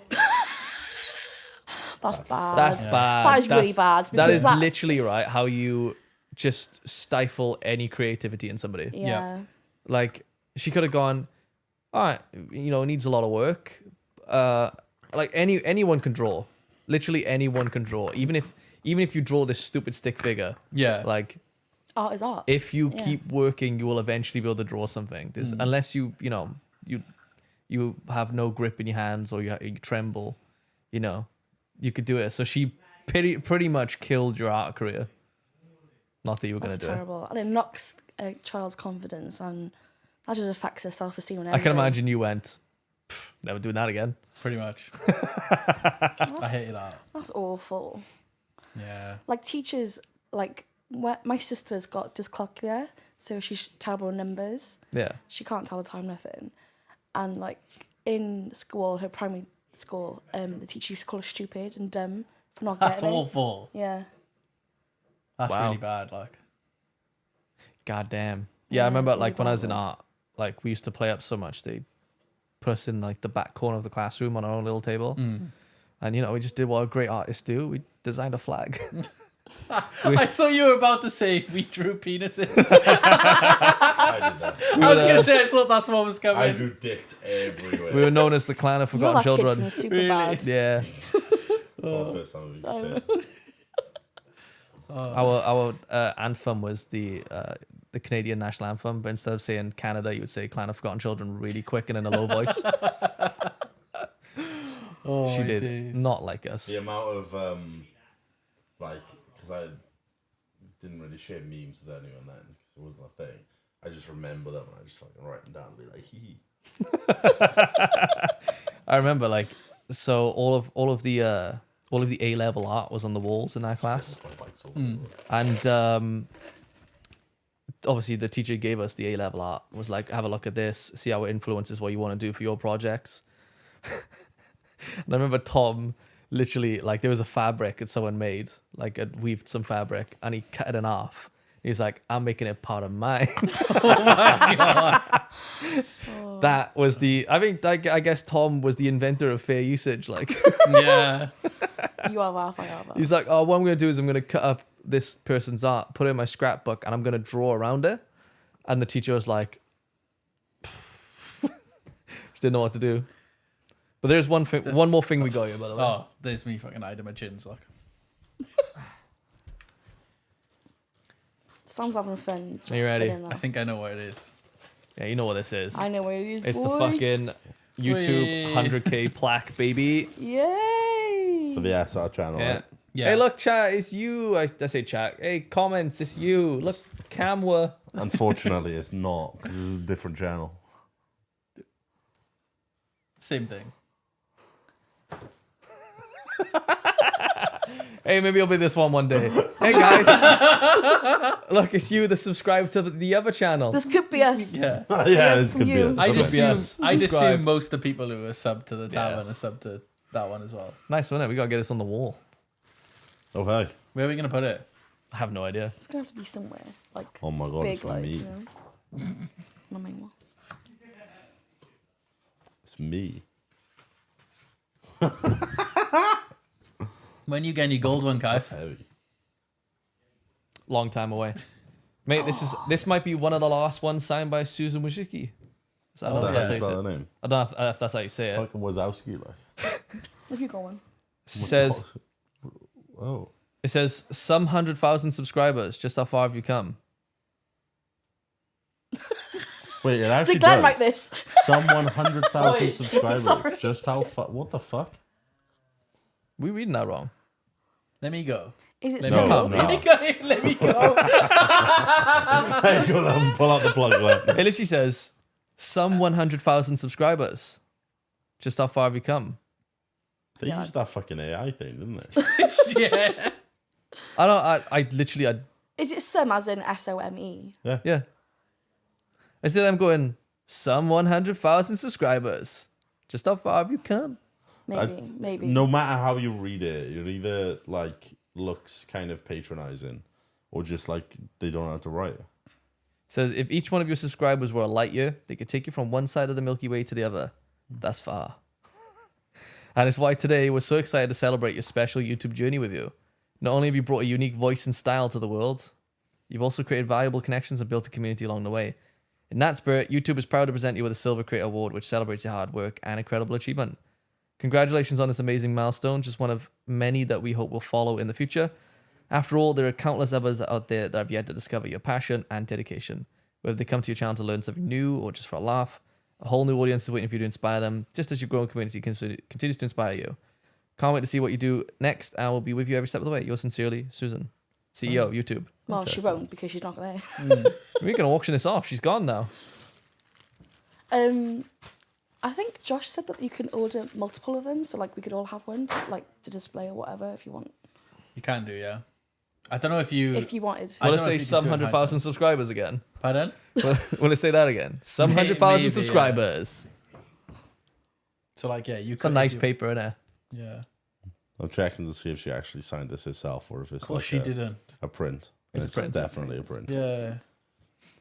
That's bad. That's bad. That is really That's- bad. That because is literally right. How you just stifle any creativity in somebody. Yeah. Like she could have gone, all right, it needs a lot of work. Like anyone can draw. Literally anyone can draw. Even if you draw this stupid stick figure. Yeah. Like Art is art. if you keep working, you will eventually be able to draw something. Unless you have no grip in your hands or you tremble, you could do it. So she pretty much killed your art career. Not that you were going to That's do terrible. And it knocks a child's confidence and that just affects their self-esteem and it. I can everything. imagine you went, never doing that again. Pretty much. I hated that. That's awful. Yeah. Like teachers, like my sister's got dyscalculia, so she's terrible with numbers. Yeah. She can't tell the time, nothing. And like in school, her primary school, the teacher used to call her stupid and dumb for not That's getting it. awful. Yeah. That's Wow. really bad. Like, God damn. Yeah, Yeah, I remember it's really like when I was in bad. art, like we used to play up so much, they put us in like the back corner of the classroom on our own little table. And we just did what great artists do. We designed a flag. I thought you were about to say we drew penises. I did that. I was going to say, I thought that's what was coming. I drew dicks everywhere. We were known as the Clan of You're Forgotten that kid Children. from Super Really? Bad. Yeah. For the first time I've been there. Our anthem was the Canadian national anthem, but instead of saying Canada, you would say Clan of Forgotten Children really quick and in a low voice. Oh, She my did days. not like us. The amount of because I didn't really share memes with anyone then because it wasn't a thing. I just remember them and I just fucking write them down and be like, hee. I remember so all of the A level art was on the walls in our class. And obviously the teacher gave us the A level art, was like, have a look at this, see how it influences what you want to do for your projects. And I remember Tom literally, like, there was a fabric that someone made, like had weaved some fabric, and he cut it in half. He's like, I'm making it part of mine. Oh my god. That was I guess Tom was the inventor of fair usage. Like, Yeah. You are half, I are half. he's like, oh, what I'm going to do is I'm going to cut up this person's art, put it in my scrapbook, and I'm going to draw around it. And the teacher was like, she didn't know what to do. But there's one more thing we got here, by the way. Oh, there's me fucking hiding my chins. Like, Sam's having fun. Are you ready? spinning that. I think I know what it is. Yeah, you know what this is. I know what it is. It's boy. the fucking YouTube Whee. 100K plaque, baby. Yay! For the SR channel, Yeah. right? Yeah. Hey, look, chat, it's you. I say chat. Hey, comments, it's you. Look, camera. Unfortunately, it's not because this is a different channel. Same thing. Hey, maybe I'll be this one day. Hey, guys. Look, it's you that subscribe to the other channel. This could be us. Yeah. Yeah, this could be you. it. I'd Could be assume, us. I'd Subscribe. assume most of the people who are sub to the Yeah. Tavern are sub to that one as well. Nice, isn't it? We got to get this on the wall. Oh, hey. Where are we going to put it? I have no idea. It's gonna have to be somewhere like Oh my god, big, it's like me. My main one. It's me. When you getting your gold one, That's guys? heavy. Long time away. Mate, this might be one of the last ones signed by Susan Wojcicki. So I don't know if That's that's how you how you say spell it. the name. I don't know if that's how you say it. Fucking Wazowski, like. If you go on. Says Oh. it says some 100,000 subscribers. Just how far have you come? Wait, it actually Did Glenn does. write this? Some 100,000 Wait, subscribers. sorry. Just how what the fuck? We reading that wrong? Let me go. Is it Let No, me simple? go. no. Let me go. Let me go. Hey, go on, pull out the plug, Glenn. It literally says some 100,000 subscribers. Just how far have you come? They Yeah. used that fucking AI thing, didn't they? Yeah. I literally, Is it some as in SOME? yeah. I see them going, some 100,000 subscribers. Just how far have you come? Maybe. No matter how you read it, it either like looks kind of patronizing, or just like they don't know how to write? Says if each one of your subscribers were a light year, they could take you from one side of the Milky Way to the other. That's far. And it's why today we're so excited to celebrate your special YouTube journey with you. Not only have you brought a unique voice and style to the world, you've also created valuable connections and built a community along the way. In that spirit, YouTube is proud to present you with a Silver Creator Award, which celebrates your hard work and incredible achievement. Congratulations on this amazing milestone, just one of many that we hope will follow in the future. After all, there are countless others out there that have yet to discover your passion and dedication. Whether they come to your channel to learn something new or just for a laugh, a whole new audience is waiting for you to inspire them, just as your growing community continues to inspire you. Can't wait to see what you do next. I will be with you every step of the way. Yours sincerely, Susan, CEO, YouTube. Well, she won't because she's not there. We're going to auction this off. She's gone now. I think Josh said that you can order multiple of them, so like we could all have one, to display or whatever if you want. You can do, yeah. I don't know if you... If you wanted. I Want don't to know say if you some can do it 100,000 subscribers again? Pardon? Want to say that again? Some Maybe, 100,000 yeah. subscribers. So like, yeah, you It's a could... nice if you- paper, innit? Yeah. I'm checking to see if she actually signed this herself or if it's Of course like she a, didn't. a print. It's a It's print. definitely a print. Yeah.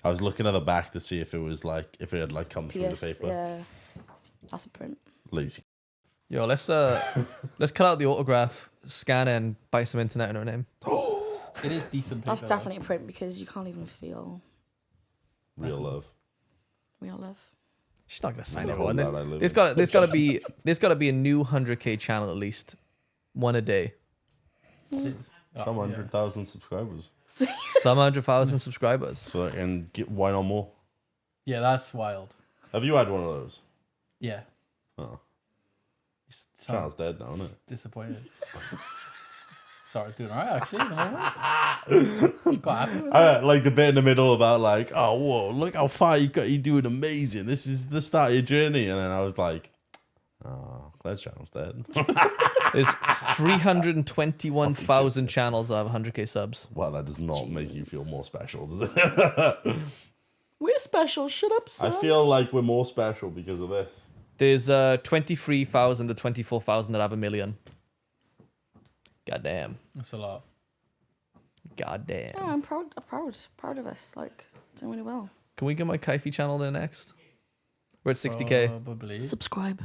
I was looking at the back to see if it was like if it had like come through the PS, paper. yeah. That's a print. Lazy. Yo, let's cut out the autograph, scan it, and buy some internet in her name. It is decent paper. That's definitely a print because you can't even feel Real love. real love. She's not gonna sign The everyone. home that I live There's gotta be a new 100K channel at least, one a day. It is. Oh, Some yeah. 100,000 subscribers. Some 100,000 subscribers. So and get why not more? Yeah, that's wild. Have you had one of those? Yeah. Oh, You sound channel's dead now, isn't it? disappointed. Sorry, doing alright actually. At the moment. Quite happy with it. Like the bit in the middle about like, oh whoa, look how far you got. You're doing amazing. This is the start of your journey. And then I was like, oh, Claire's channel's dead. There's 321,000 channels that have 100K subs. Well, that does not make you feel more special, does it? We're special. Shut up, sir. I feel like we're more special because of this. There's 23,000 to 24,000 that have 1 million. Goddamn. That's a lot. Goddamn. Yeah, I'm proud of us. Like, doing really well. Can we get my Kaifi channel there next? We're at 60K. Probably. Subscribe.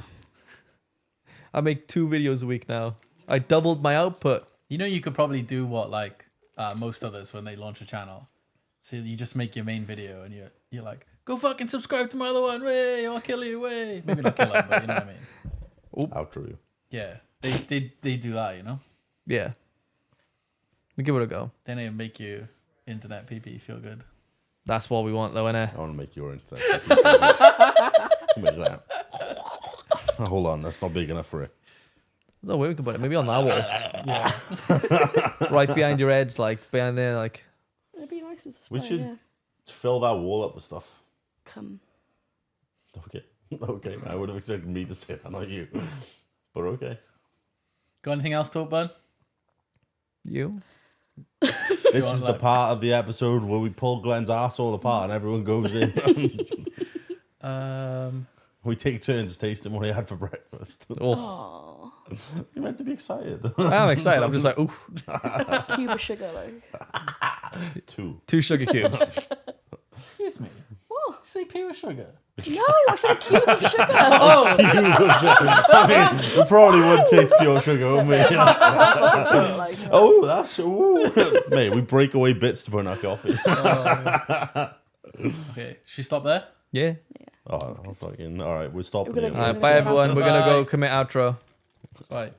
I make 2 videos a week now. I doubled my output. You know, you could probably do what like most others when they launch a channel. So you just make your main video and you're like, go fucking subscribe to my other one, way, I'll kill you, way. Maybe not kill him, but you know what I mean. Outro you. Yeah, they do that, you know. Yeah. Give it a go. Then they make you internet PP feel good. That's what we want though, innit? I want to make your internet. Come here, that. Oh, hold on, that's not big enough for it. No way we can put it. Maybe on that wall. Yeah. Right behind your heads, like behind there, like. It'd be nice to display. We should Yeah. fill that wall up with stuff. Come. Okay. Okay. I would have expected me to say that, not you. But okay. Got anything else to talk about? You? This want, is the like- part of the episode where we pull Glenn's arsehole apart and everyone goes in. We take turns tasting what he had for breakfast. Oh. You're meant to be excited. I'm excited. I'm just like, oof. Cube of sugar, like. 2. 2 sugar cubes. Excuse me. What? Say pure sugar. No, I said a cube of sugar. I mean, we probably wouldn't taste pure sugar, would we? Like, Oh, that's mate. We break away bits to put in our coffee. Okay, should we stop there? Yeah. Oh, fucking all right. We're stopping We're here. gonna All right, bye everyone. We're gonna go commit outro. Right.